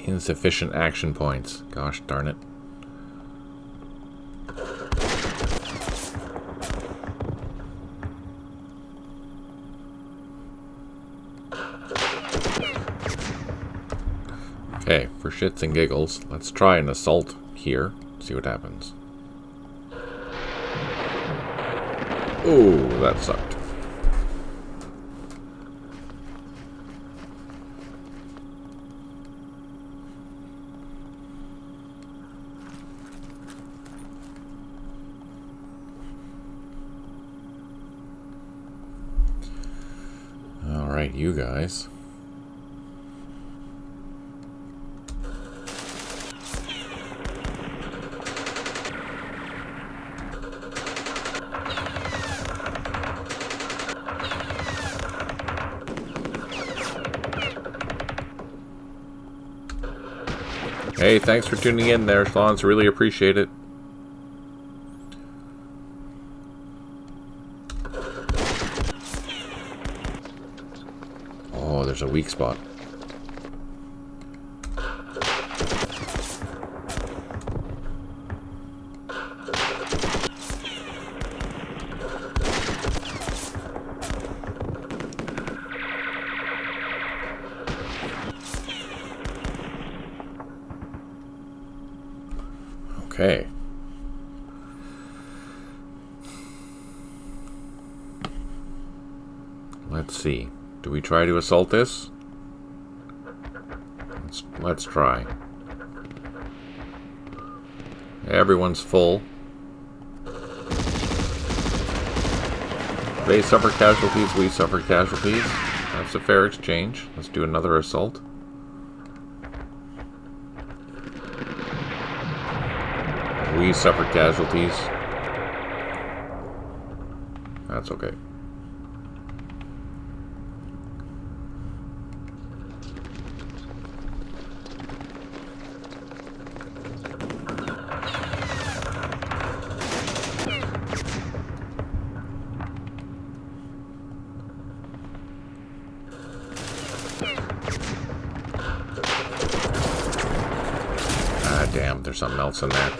Insufficient action points. Gosh darn it. Okay, for shits and giggles, let's try an assault here. See what happens. Oh, that sucked. All right, you guys. Hey, thanks for tuning in there, Slons. Really appreciate it. Oh, there's a weak spot. Okay. Let's see. Do we try to assault this? Let's try. Everyone's full. They suffer casualties, we suffer casualties. That's a fair exchange. Let's do another assault. We suffer casualties. That's okay. Ah, damn, there's something else in there.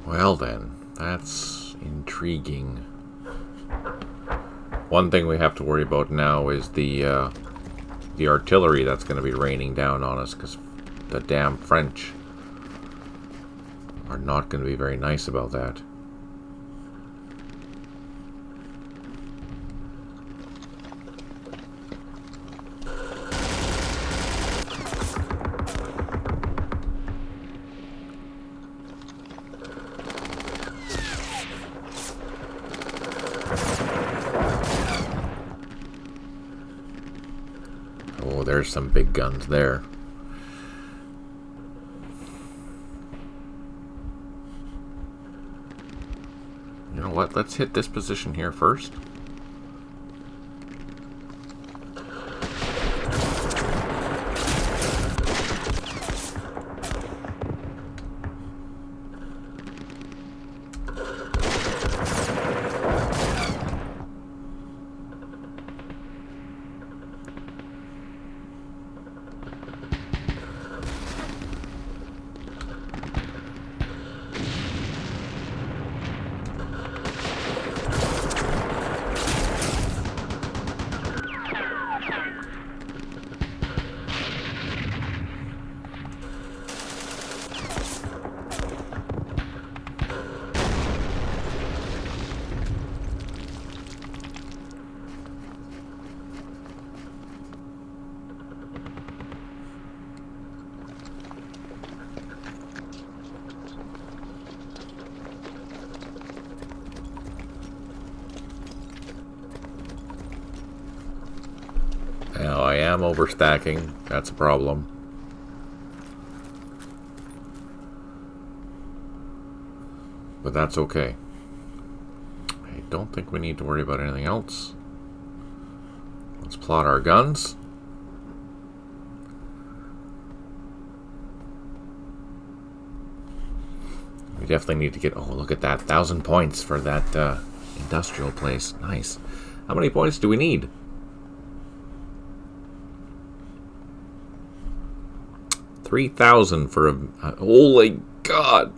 Well then, that's intriguing. One thing we have to worry about now is the artillery that's going to be raining down on us, because the damn French are not going to be very nice about that. Oh, there's some big guns there. You know what? Let's hit this position here first. Now, I am overstacking. That's a problem. But that's okay. I don't think we need to worry about anything else. Let's plot our guns. We definitely need to get... Oh, look at that. 1,000 points for that industrial place. Nice. How many points do we need? 3,000 for a... Holy God!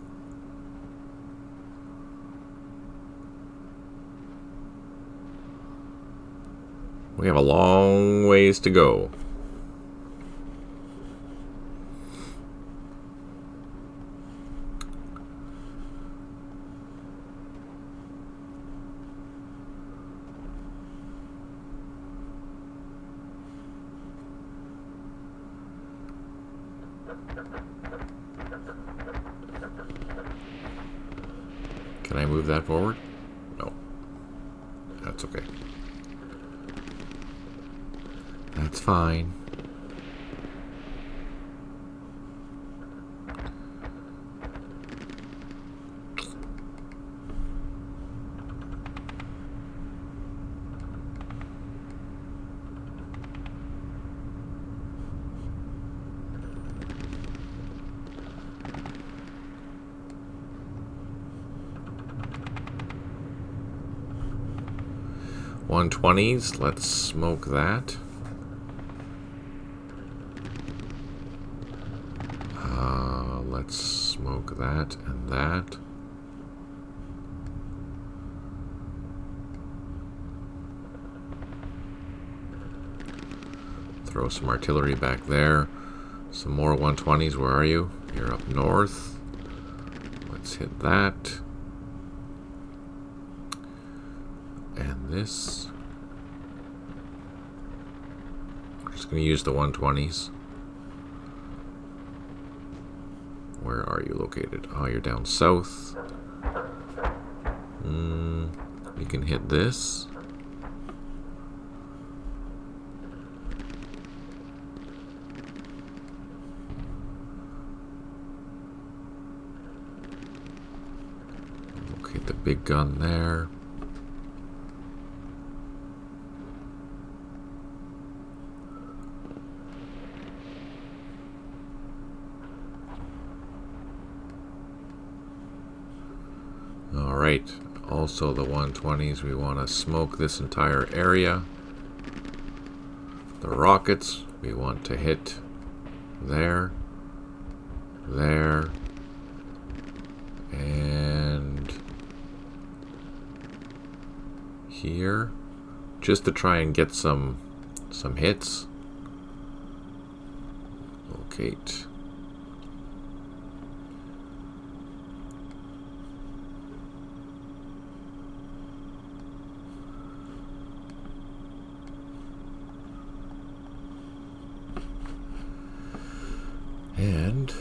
We have a long ways to go. Can I move that forward? No. That's okay. That's fine. $120s, let's smoke that. Let's smoke that and that. Throw some artillery back there. Some more 120s, where are you? You're up north. Let's hit that. And this. We're just going to use the 120s. Where are you located? Oh, you're down south. You can hit this. Locate the big gun there. Alright, also the 120s, we want to smoke this entire area. The rockets, we want to hit there, there, and here, just to try and get some hits. Locate. And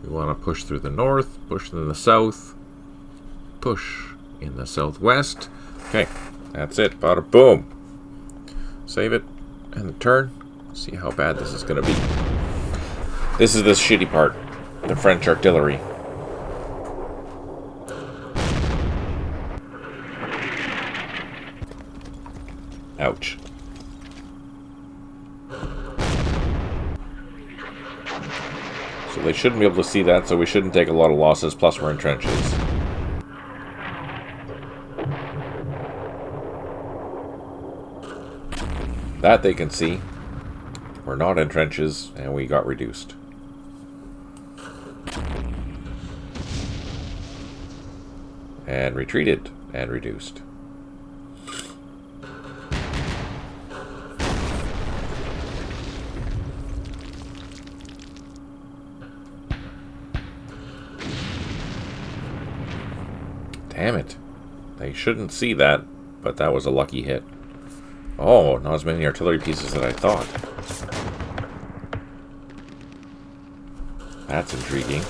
we want to push through the north, push in the south, push in the southwest. Okay, that's it. Bada boom. Save it and turn. See how bad this is going to be. This is the shitty part. The French artillery. Ouch. So they shouldn't be able to see that, so we shouldn't take a lot of losses, plus we're in trenches. That they can see. We're not in trenches, and we got reduced. And retreated, and reduced. Damn it. They shouldn't see that, but that was a lucky hit. Oh, not as many artillery pieces as I thought. That's intriguing.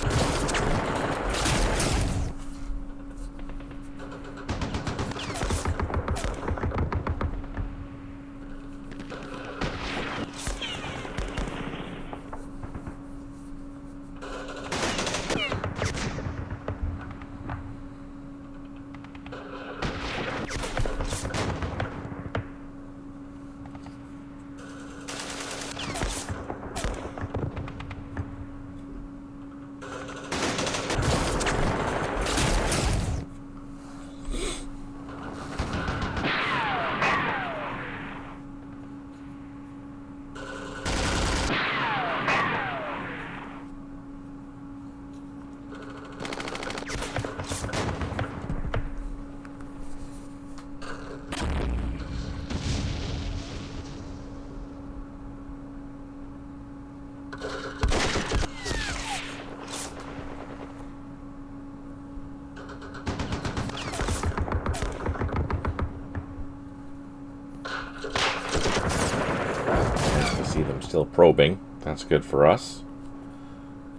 still probing. That's good for us.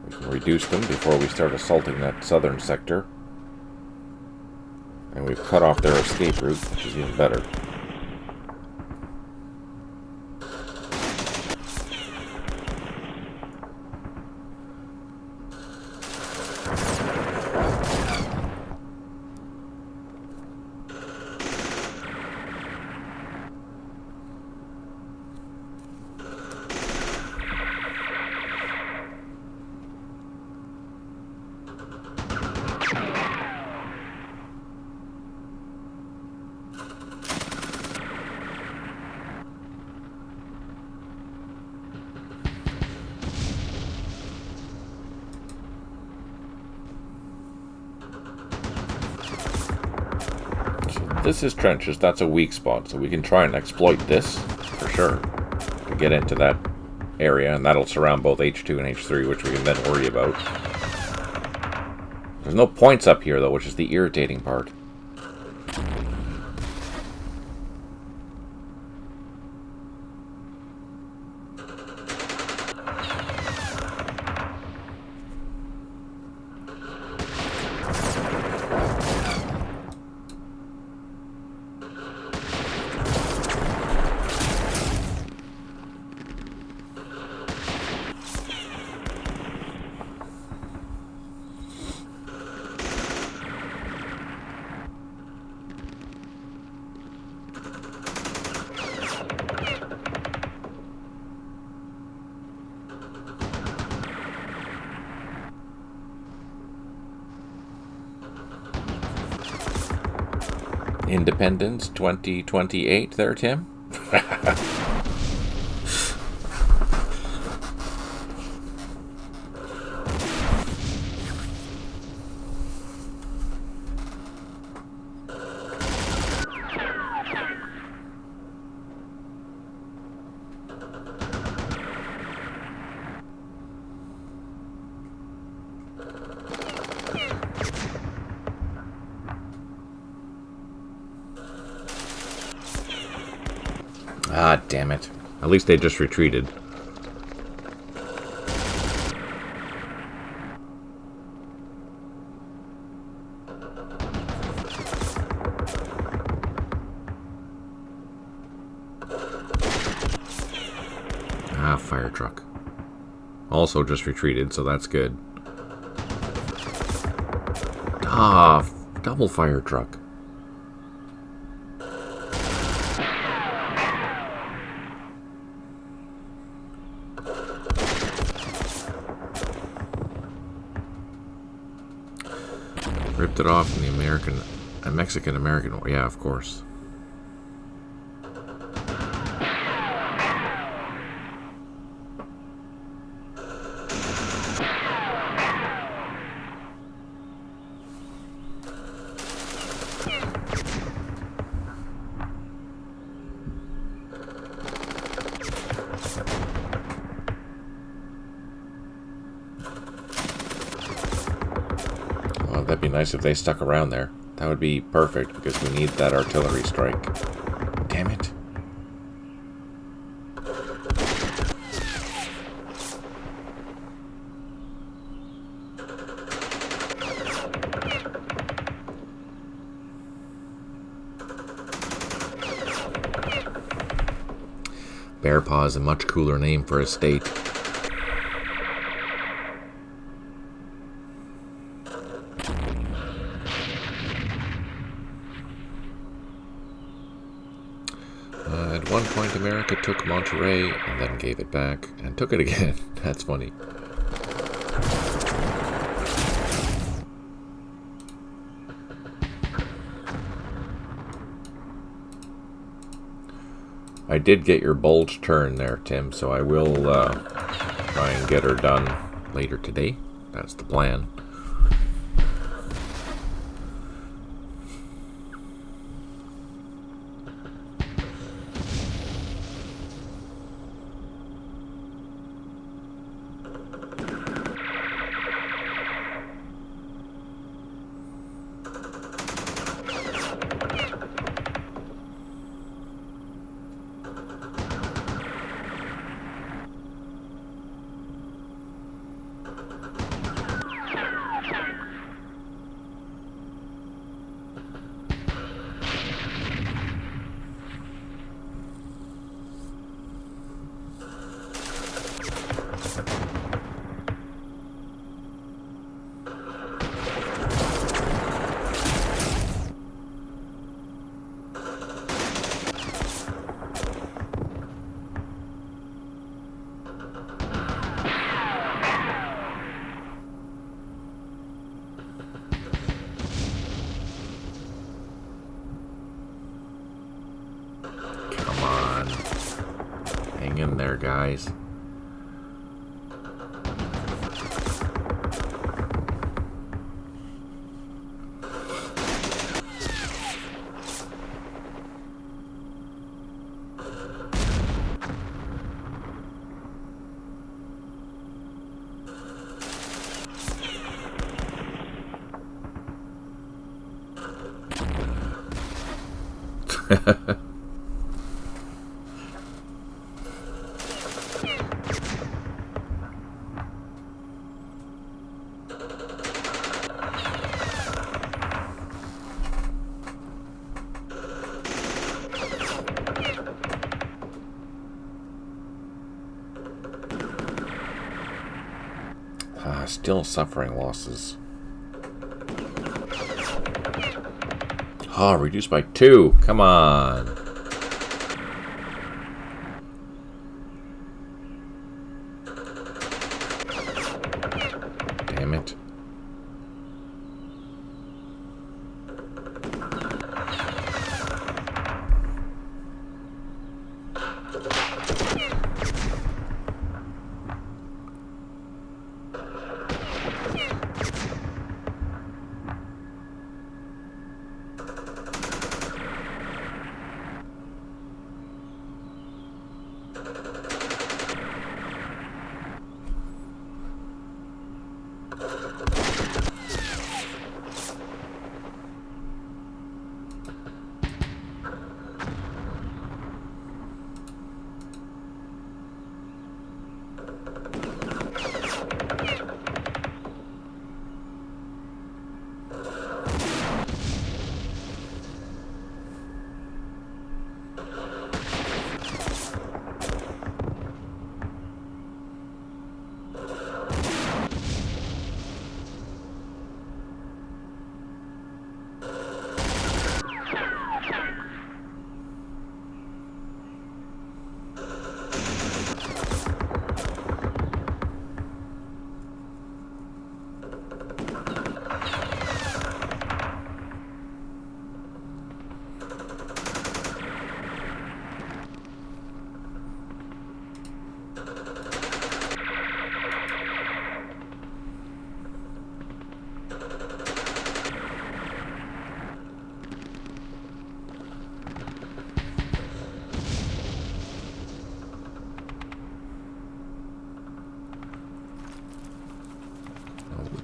We can reduce them before we start assaulting that southern sector. And we've cut off their escape route, which is even better. This is trenches. That's a weak spot, so we can try and exploit this for sure to get into that area, and that'll surround both H2 and H3, which we can then worry about. There's no points up here, though, which is the irritating part. Independence 2028 there, Tim? Ah, damn it. At least they just retreated. Ah, fire truck. Also just retreated, so that's good. Ah, double fire truck. Ripped it off in the Mexican-American War. Yeah, of course. That'd be nice if they stuck around there. That would be perfect, because we need that artillery strike. Damn it. Bear Paw is a much cooler name for a state. At one point, America took Monterey and then gave it back and took it again. That's funny. I did get your bold turn there, Tim, so I will try and get her done later today. That's the plan. Hang in there, guys. Still suffering losses. Reduced by 2. Come on. Damn it.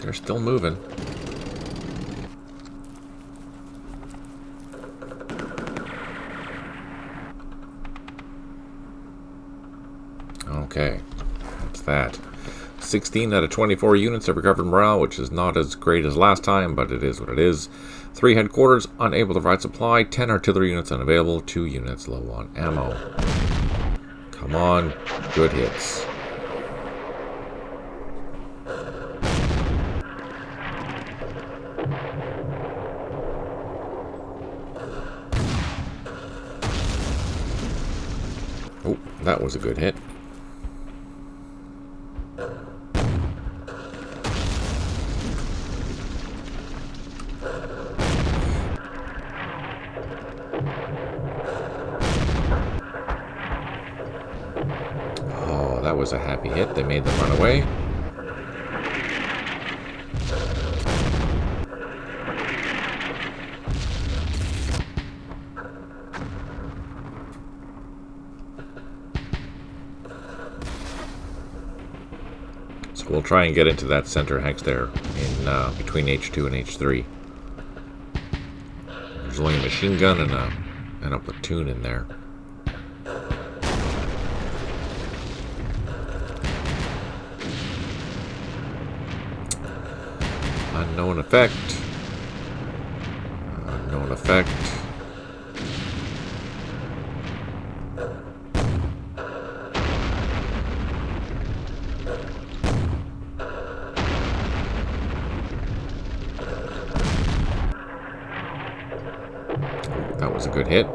They're still moving. Okay, that's that. 16 out of 24 units have recovered morale, which is not as great as last time, but it is what it is. 3 headquarters unable to provide supply. 10 artillery units unavailable. 2 units low on ammo. Come on, good hits. Oh, that was a good hit. Oh, that was a happy hit. They made them run away. We'll try and get into that center hex there in between H2 and H3. There's only a machine gun and a platoon in there. Unknown effect. Unknown effect. That was a good hit.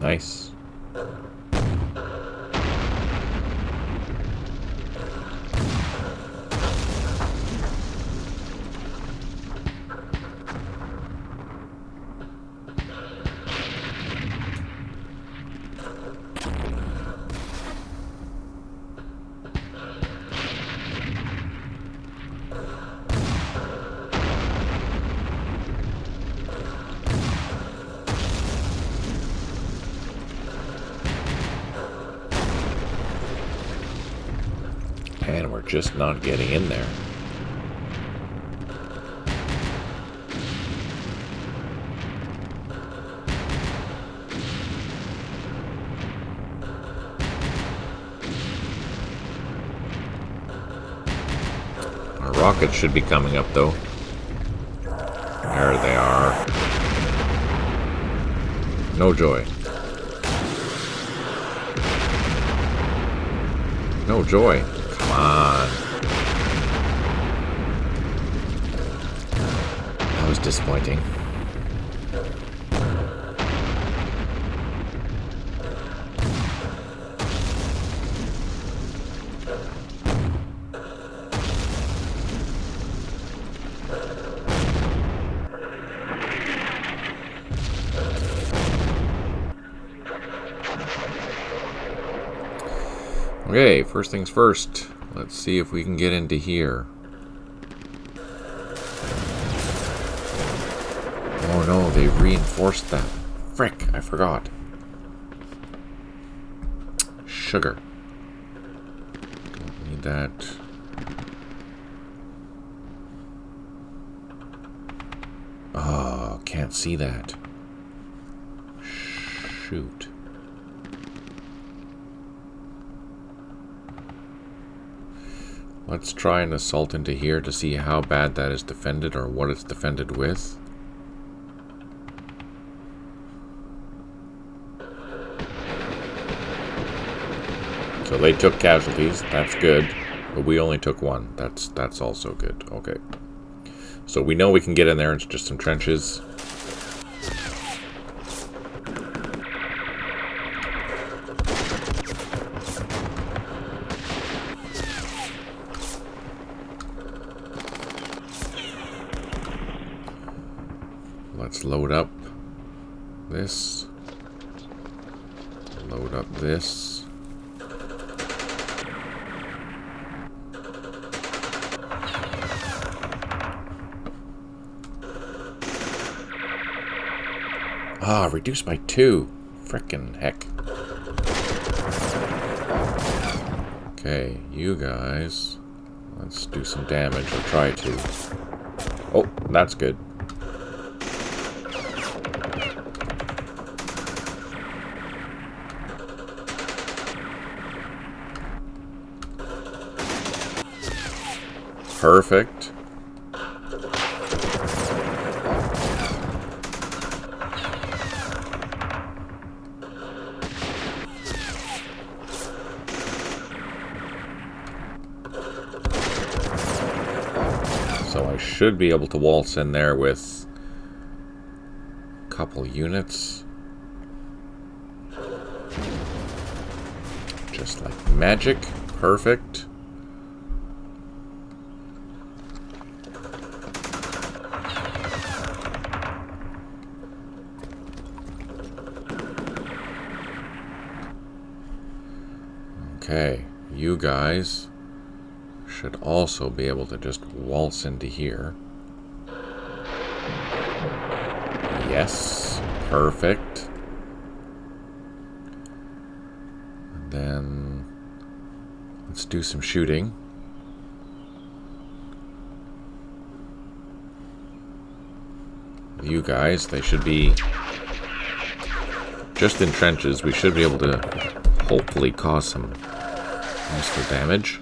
Nice. And we're just not getting in there. Our rockets should be coming up, though. There they are. No joy. No joy. Come on. That was disappointing. Okay, first things first. Let's see if we can get into here. Oh no, they reinforced that. Frick, I forgot. Sugar. Don't need that. Oh, can't see that. Shoot. Let's try an assault into here to see how bad that is defended or what it's defended with. So they took casualties, that's good, but we only took one. That's also good. Okay. So we know we can get in there, it's just some trenches. Let's load up this. Load up this. Ah, reduced by 2. Frickin' heck. Okay, you guys. Let's do some damage, or try to. Oh, that's good. Perfect. So I should be able to waltz in there with a couple units. Just like magic. Perfect. Okay, you guys should also be able to just waltz into here. Yes, perfect. And then let's do some shooting. You guys, they should be just in trenches. We should be able to hopefully cause some useful damage.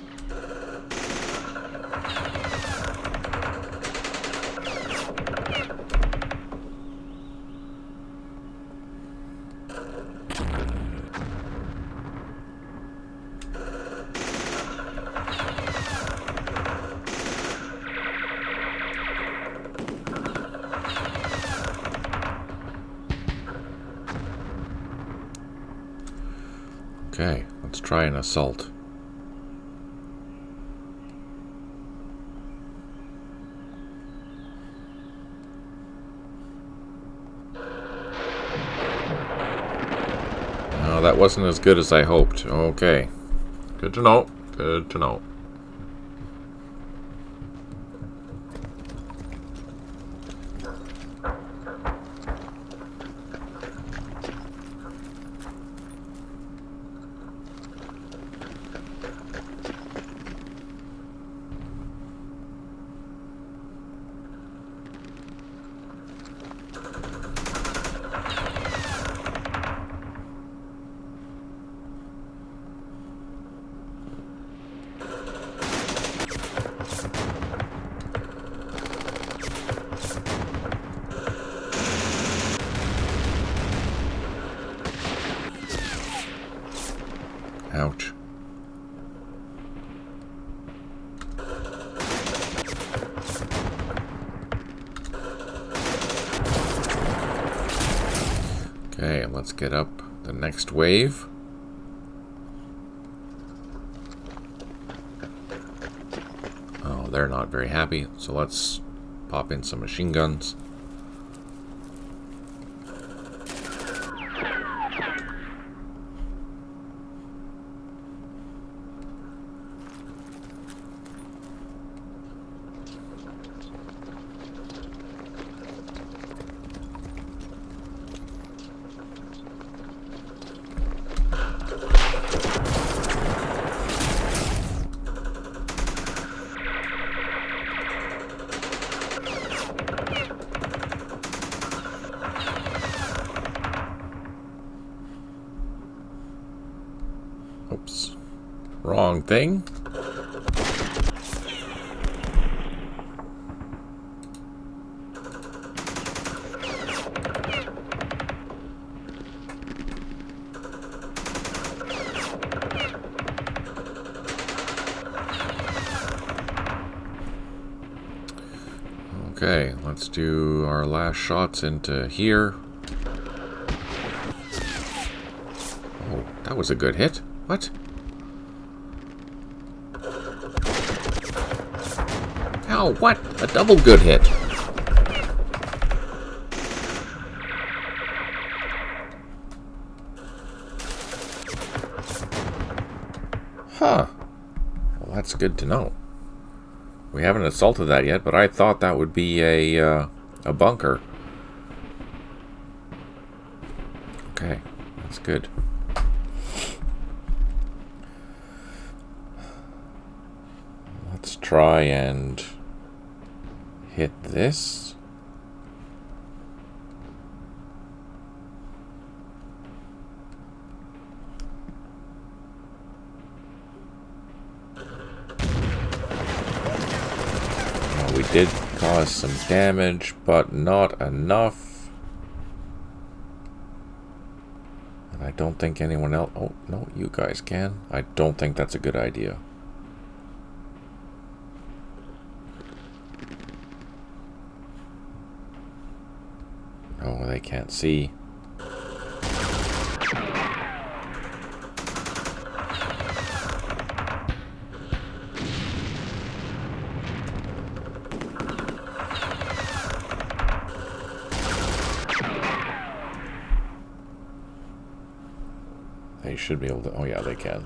Okay, let's try an assault. No, that wasn't as good as I hoped. Okay. Good to know. Good to know. Ouch. Okay, let's get up the next wave. Oh, they're not very happy, so let's pop in some machine guns. Oops. Wrong thing. Okay, let's do our last shots into here. Oh, that was a good hit. What? Ow, what? A double good hit. Huh. Well, that's good to know. We haven't assaulted that yet, but I thought that would be a bunker. Okay, that's good. Let's try and hit this. We did cause some damage, but not enough. And I don't think anyone else... Oh, no, you guys can. I don't think that's a good idea. Oh, they can't see. They should be able to... Oh, yeah, they can.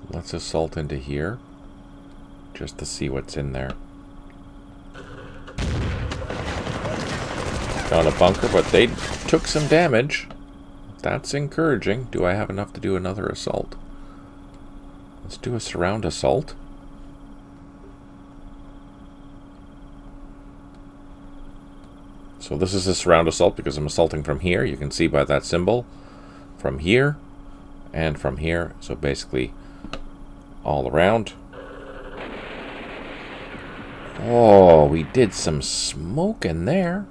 Let's assault into here, just to see what's in there. Found a bunker, but they took some damage. That's encouraging. Do I have enough to do another assault? Let's do a surround assault. So this is a surround assault because I'm assaulting from here. You can see by that symbol. From here and from here. So basically all around. Oh, we did some smoke in there.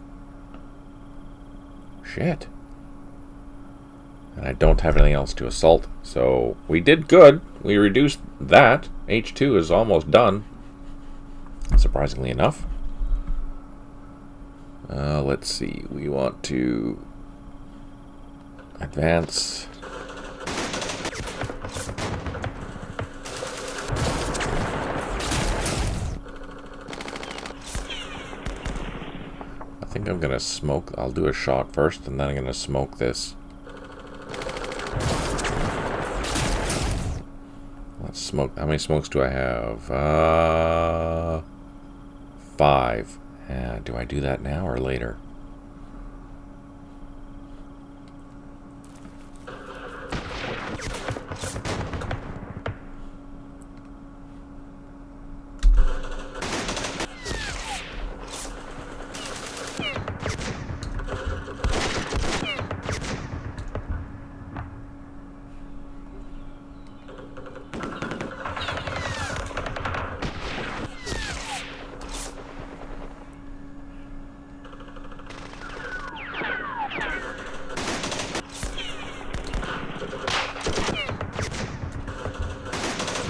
Shit. And I don't have anything else to assault, so we did good. We reduced that. H2 is almost done, surprisingly enough. Let's see. We want to advance. I think I'm gonna smoke. I'll do a shot first, and then I'm gonna smoke this. Let's smoke. How many smokes do I have? 5. Do I do that now or later?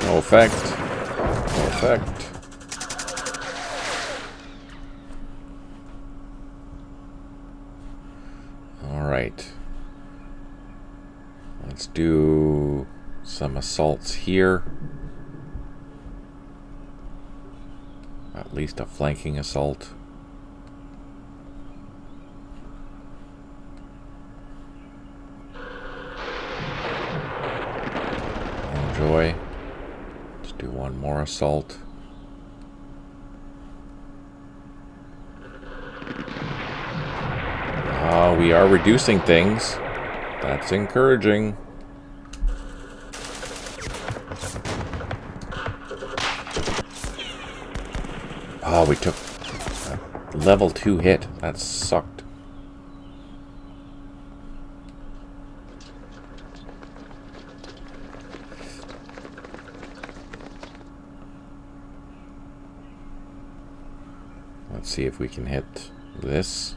No effect. No effect. Alright. Let's do some assaults here. At least a flanking assault. Enjoy. Let's do one more assault. We are reducing things. That's encouraging. Oh, we took a level 2 hit. That sucked. Let's see if we can hit this.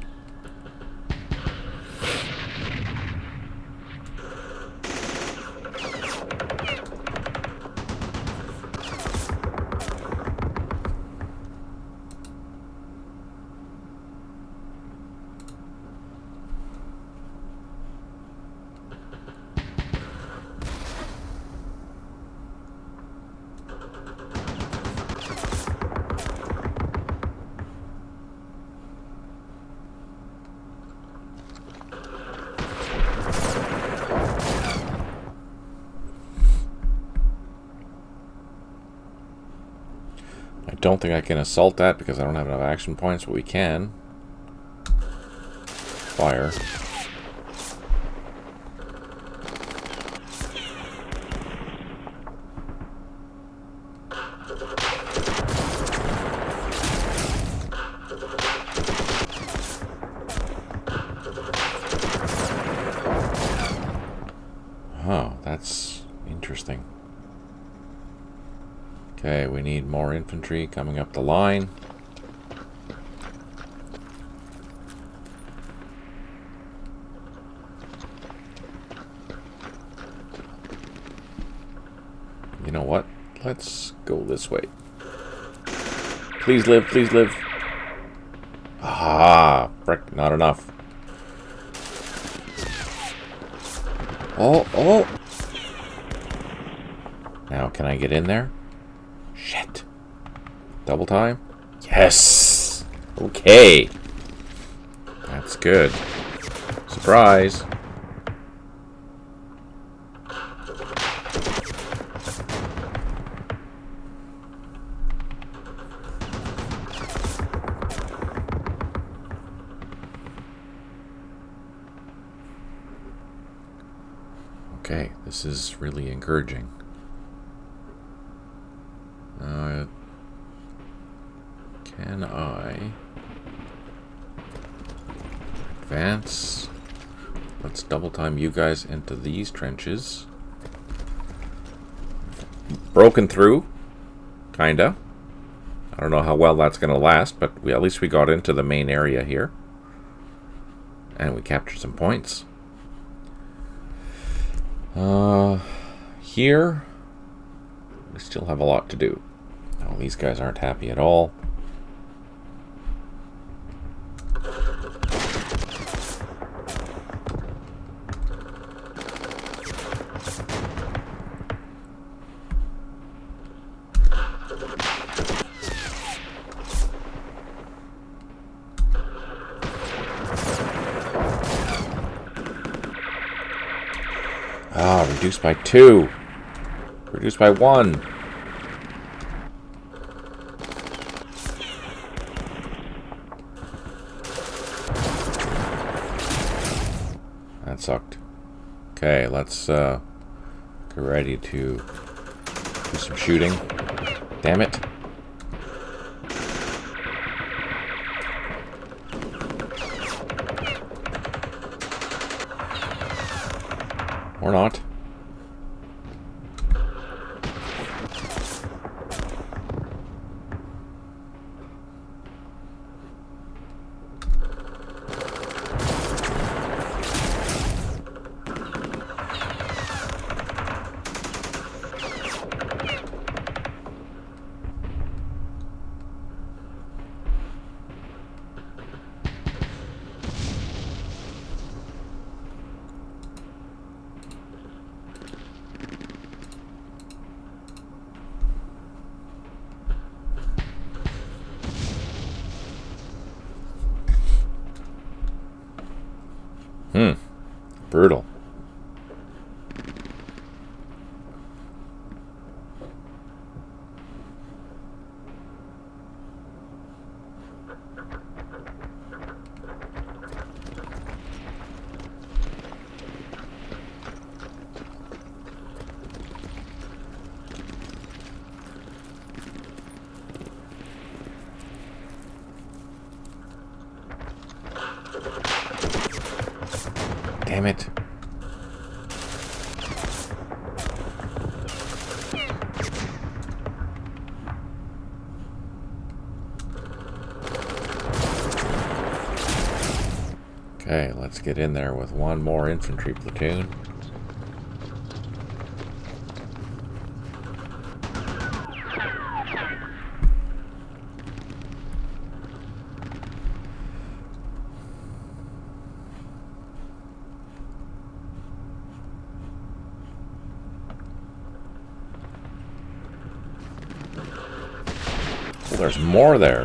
I don't think I can assault that because I don't have enough action points, but we can. Fire. Oh, that's interesting. Okay, we need more infantry coming up the line. You know what? Let's go this way. Please live, please live. Ah, frick, not enough. Oh, oh! Now, can I get in there? Shit. Double time? Yes! Okay. That's good. Surprise. Okay, this is really encouraging. Can I advance? Let's double time you guys into these trenches. broken through, kinda. I don't know how well that's going to last, but at least we got into the main area here. And we captured some points. Here, we still have a lot to do. Oh, these guys aren't happy at all. Reduced by 2. Reduced by 1. That sucked. Okay, let's get ready to do some shooting. Damn it. Or not. Brutal. Damn it. Okay, let's get in there with one more infantry platoon. Well, there's more there.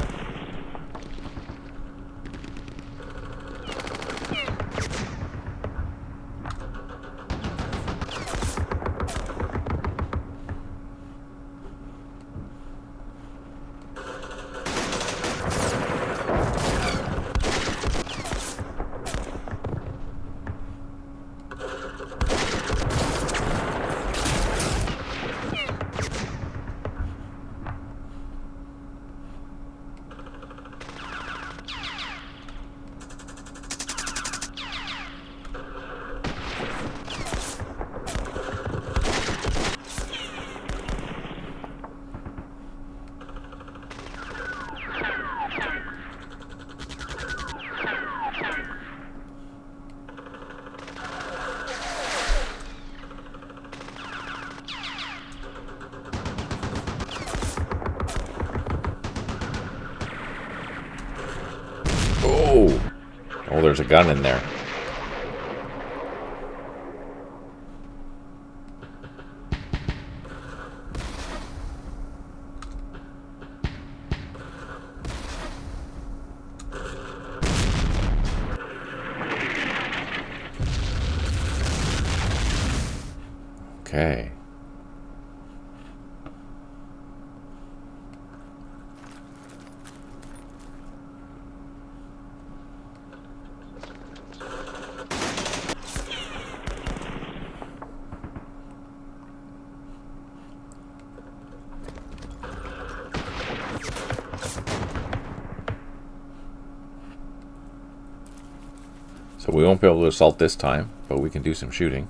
Oh, there's a gun in there. Okay. So we won't be able to assault this time, but we can do some shooting.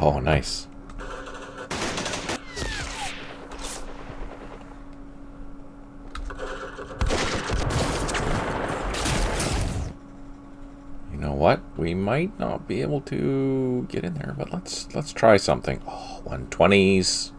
Oh, nice. You know what? We might not be able to get in there, but let's try something. Oh, 120s.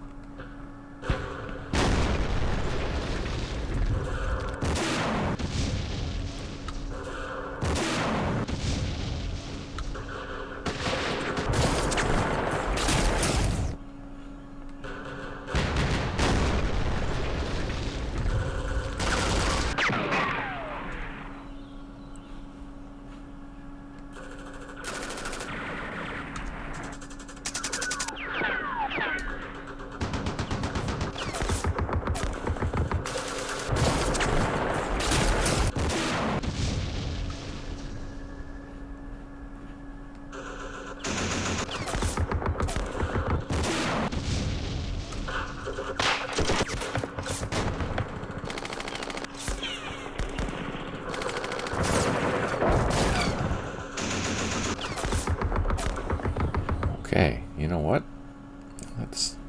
Okay, you know what?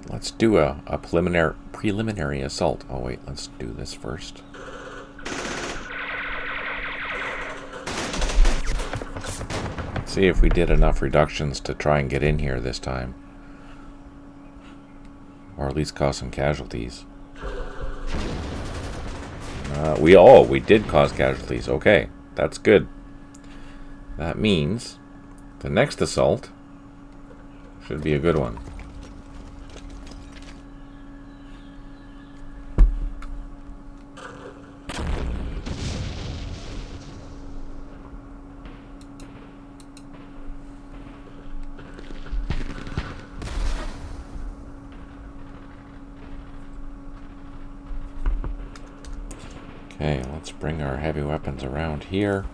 Let's do a preliminary assault. Oh wait, let's do this first. Let's see if we did enough reductions to try and get in here this time. Or at least cause some casualties. We did cause casualties. Okay, that's good. That means the next assault should be a good one. Okay, let's bring our heavy weapons around here.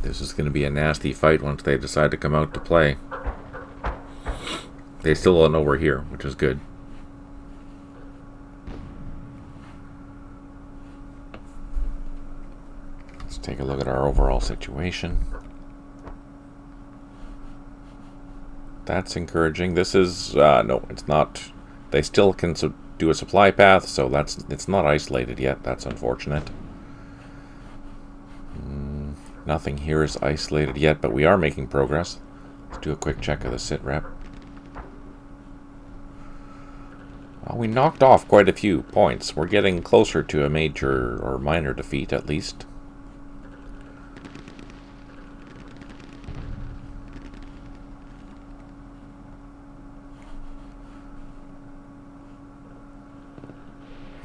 This is going to be a nasty fight once they decide to come out to play. They still don't know we're here, which is good. Let's take a look at our overall situation. That's encouraging. This is no, it's not. They still can do a supply path, so it's not isolated yet. That's unfortunate. Nothing here is isolated yet, but we are making progress. Let's do a quick check of the sit rep. Well, we knocked off quite a few points. We're getting closer to a major or minor defeat, at least.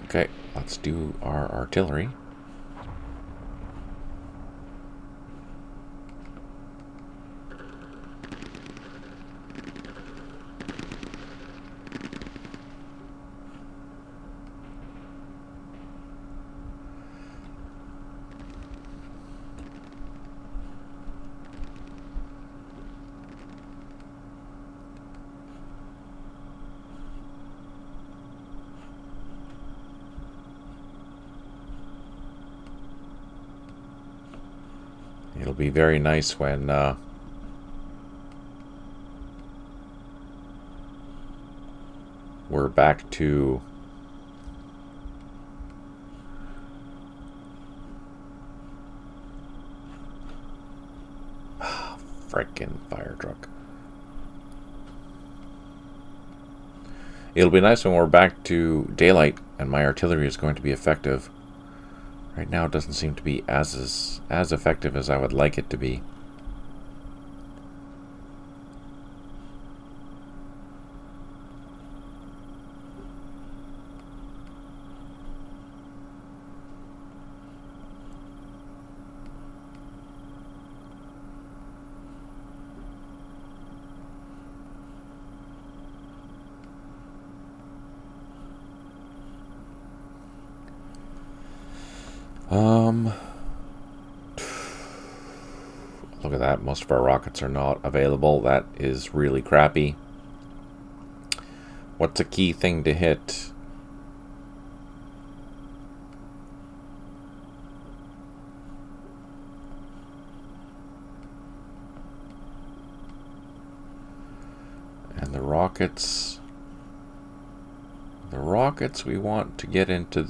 Okay, let's do our artillery. It'll be very nice when we're back to frickin' fire truck. It'll be nice when we're back to daylight and my artillery is going to be effective. Right now it doesn't seem to be as effective as I would like it to be. at that. Most of our rockets are not available. That is really crappy. What's a key thing to hit? And the rockets we want to get into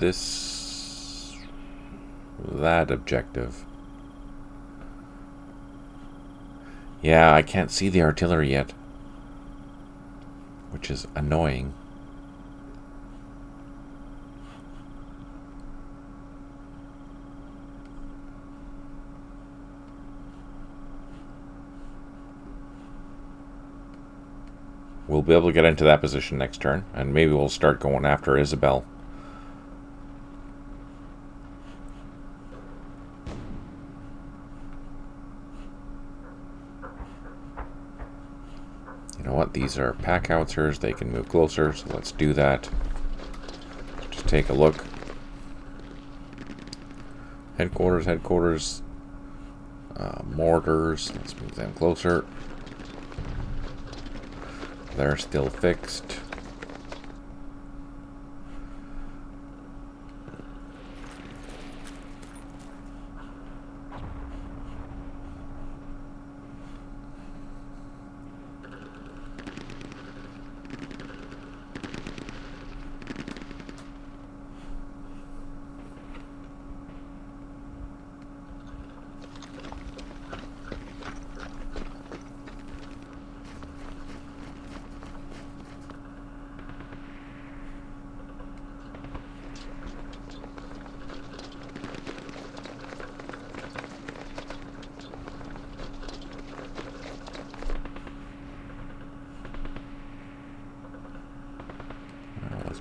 that objective. Yeah, I can't see the artillery yet, which is annoying. We'll be able to get into that position next turn, and maybe we'll start going after Isabelle. You know what? These are pack howitzers. They can move closer, so let's do that. Just take a look. Headquarters. Mortars. Let's move them closer. They're still fixed.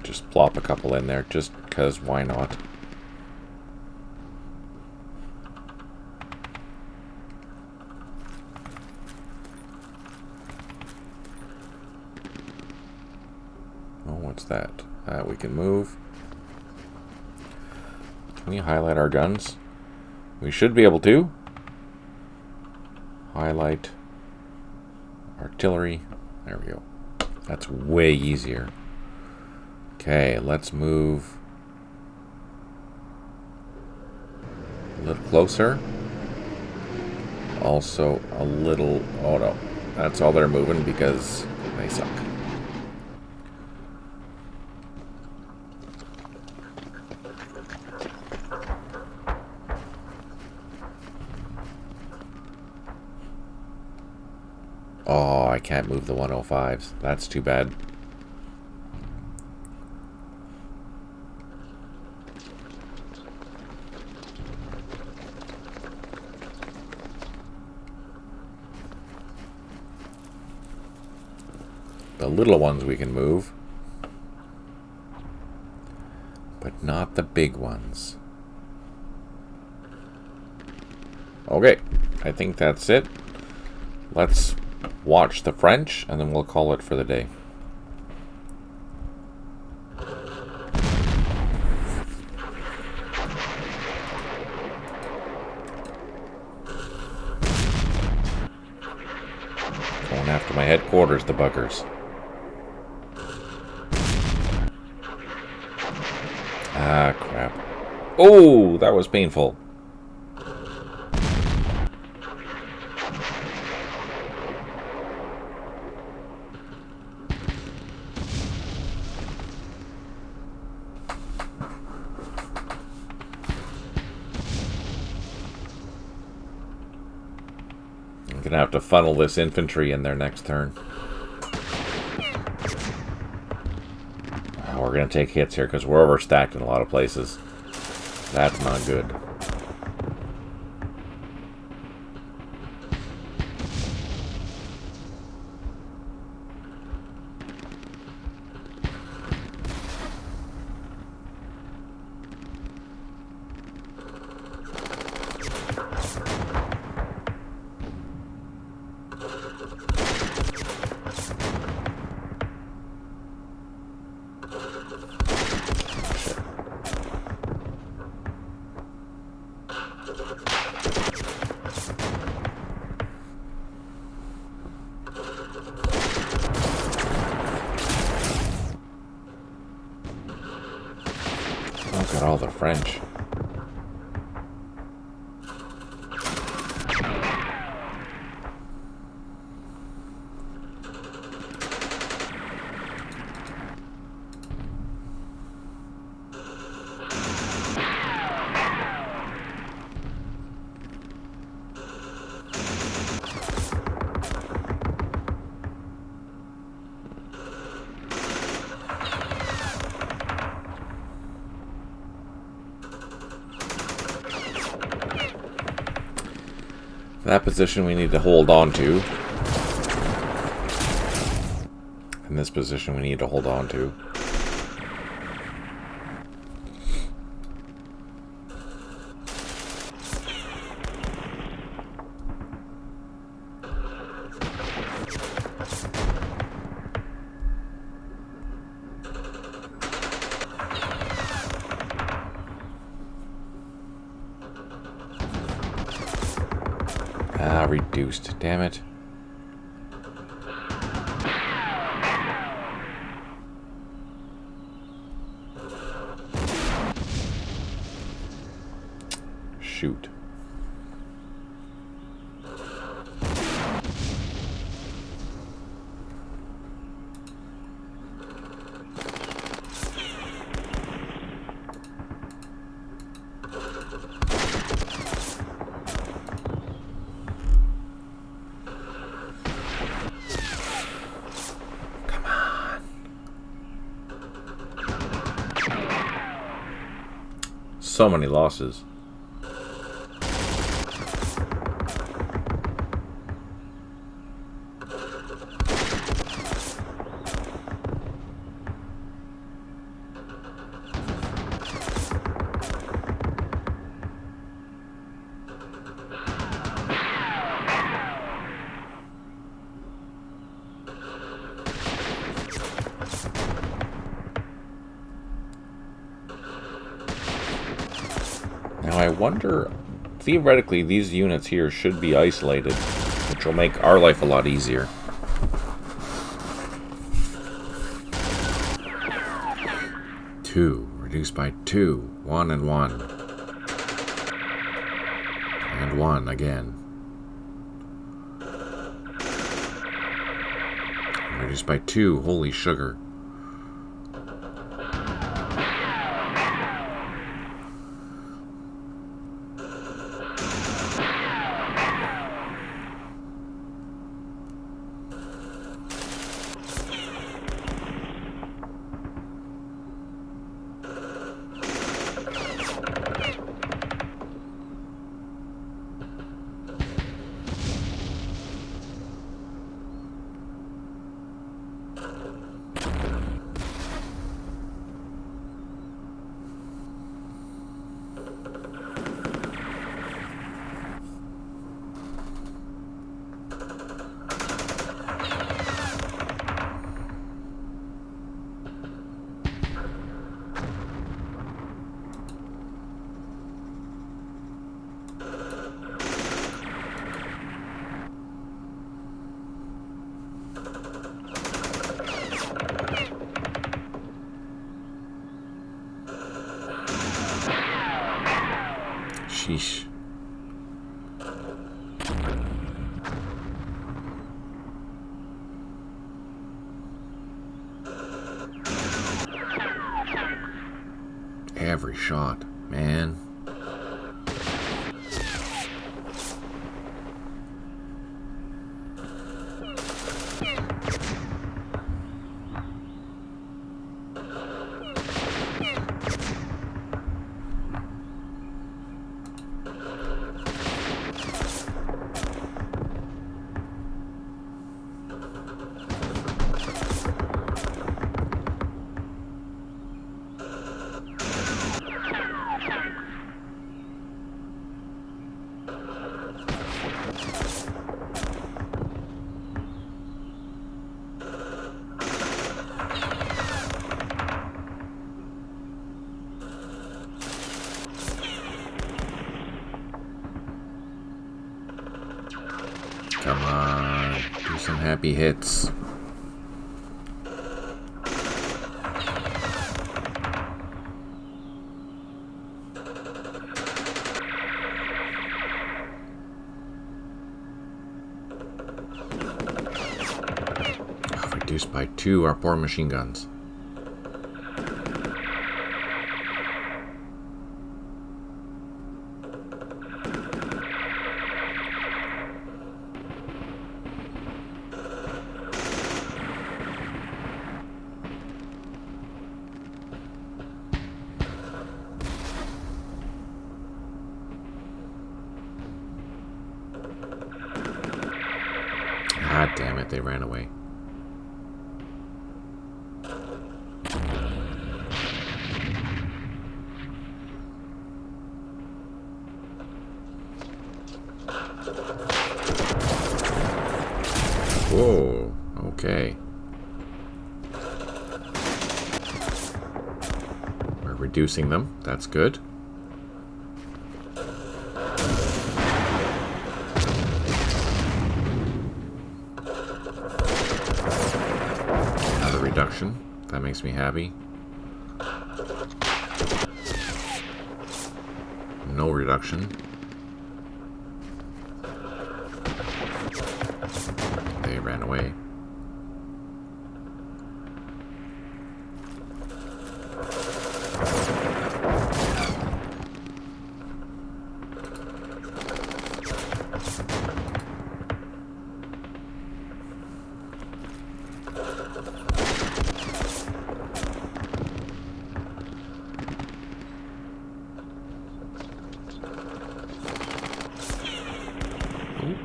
Just plop a couple in there, just because why not? Oh, what's that? We can move. Can we highlight our guns? We should be able to. Highlight artillery. There we go. That's way easier. Okay, let's move a little closer. Also a little... Oh no, that's all they're moving because they suck. Oh, I can't move the 105s. That's too bad. The little ones we can move, but not the big ones. Okay, I think that's it. Let's watch the French, and then we'll call it for the day. Going after my headquarters, the buggers. Ah, crap. Oh, that was painful. I'm gonna have to funnel this infantry in there next turn. We're going to take hits here because we're overstacked in a lot of places. That's not good. Got all the French. That position we need to hold on to. In this position we need to hold on to. Reduced, damn it. Shoot. So many losses. Now I wonder, theoretically these units here should be isolated, which will make our life a lot easier. Two, reduced by 2, 1 and 1. And 1 again. Reduced by 2, holy sugar. Sheesh. Every shot, man. Come on, do some happy hits. Reduced by 2 our poor machine guns. Ah, damn it, they ran away. Whoa, okay. We're reducing them, that's good. Another reduction, that makes me happy. No reduction. They ran away.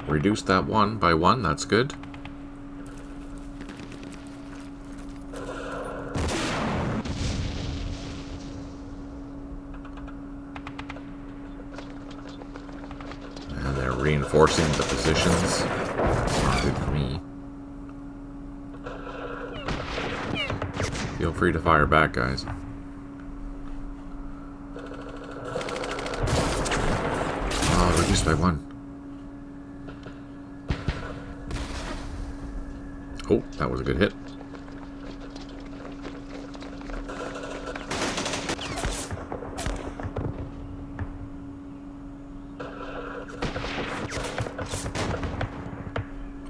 Reduce that one by 1, that's good. And they're reinforcing the positions. That's not good for me. Feel free to fire back, guys. Oh, reduced by 1. Oh, that was a good hit.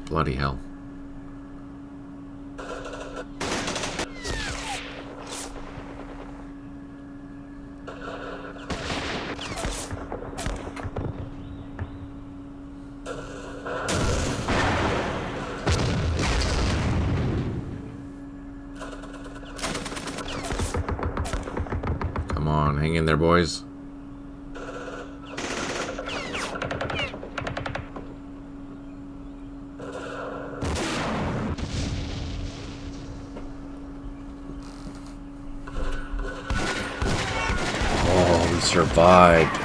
Bloody hell. Come on, hang in there, boys. Oh, we survived.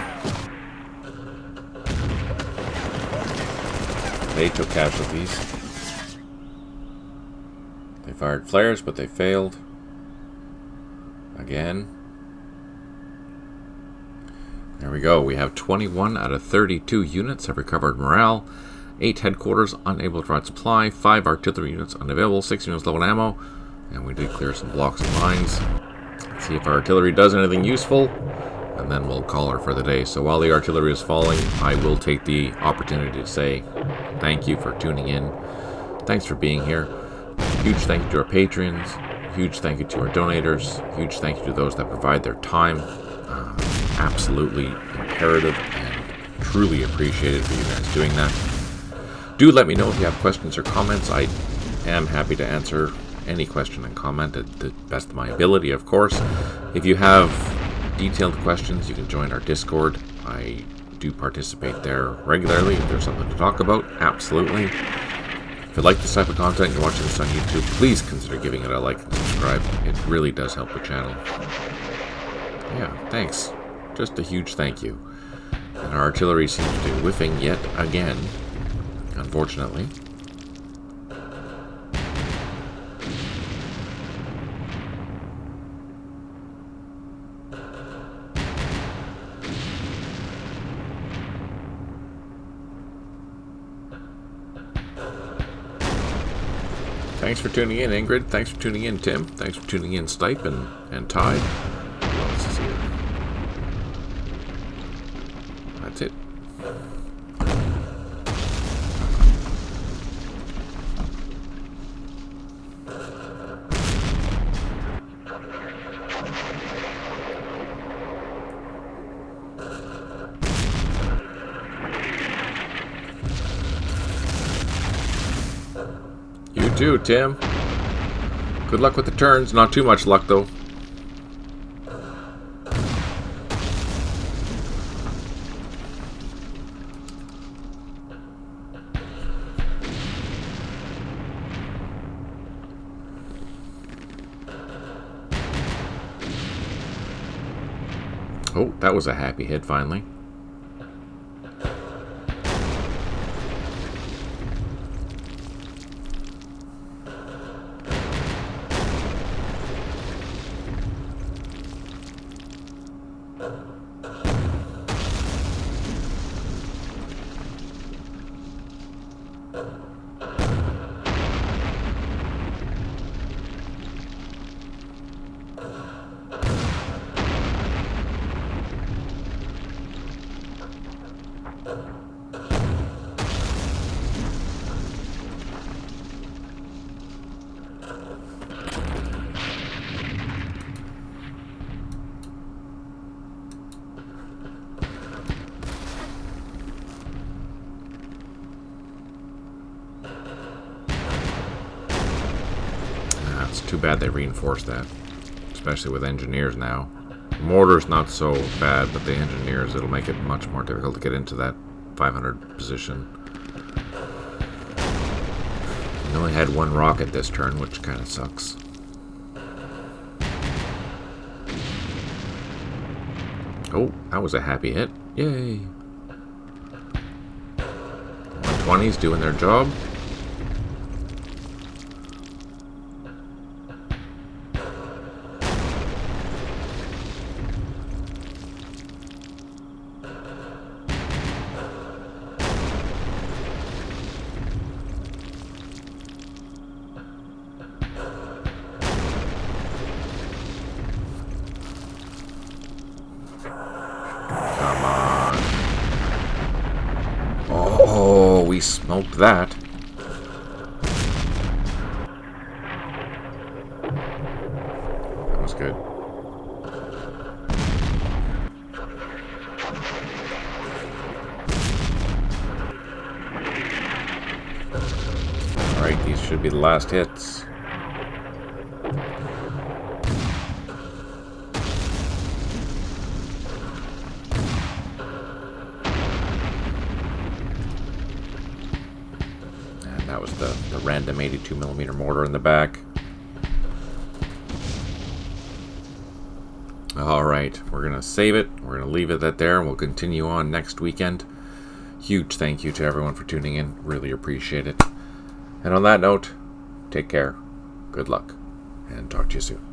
They took casualties. They fired flares, but they failed. Again. There we go. We have 21 out of 32 units have recovered morale. 8 headquarters unable to provide supply. 5 artillery units unavailable. 6 units low on ammo. And we did clear some blocks of mines. Let's see if our artillery does anything useful. And then we'll call her for the day. So while the artillery is falling, I will take the opportunity to say thank you for tuning in. Thanks for being here. Huge thank you to our patrons. Huge thank you to our donators. Huge thank you to those that provide their time. Absolutely imperative and truly appreciated for you guys doing that. Do let me know if you have questions or comments. I am happy to answer any question and comment at the best of my ability, of course. If you have detailed questions, you can join our Discord. I do participate there regularly if there's something to talk about. Absolutely. If you like this type of content, you're watching this on YouTube, please consider giving it a like and subscribe. It really does help the channel. Yeah, thanks. Just a huge thank you. And our artillery seems to be whiffing yet again, unfortunately. Thanks for tuning in, Ingrid. Thanks for tuning in, Tim. Thanks for tuning in, Stipe and Tide. What else is here? That's it. too, Tim. Good luck with the turns. Not too much luck, though. Oh, that was a happy hit, finally. It's too bad they reinforced that, especially with engineers now. Mortar's not so bad, but the engineers, it'll make it much more difficult to get into that 500 position. We only had one rocket this turn, which kind of sucks. Oh, that was a happy hit. Yay! 120's doing their job. Oh, we smoked that. That was good. Alright, these should be the last hits. That was the random 82mm mortar in the back. Alright, we're going to save it. We're going to leave it at there, and we'll continue on next weekend. Huge thank you to everyone for tuning in. Really appreciate it. And on that note, take care, good luck, and talk to you soon.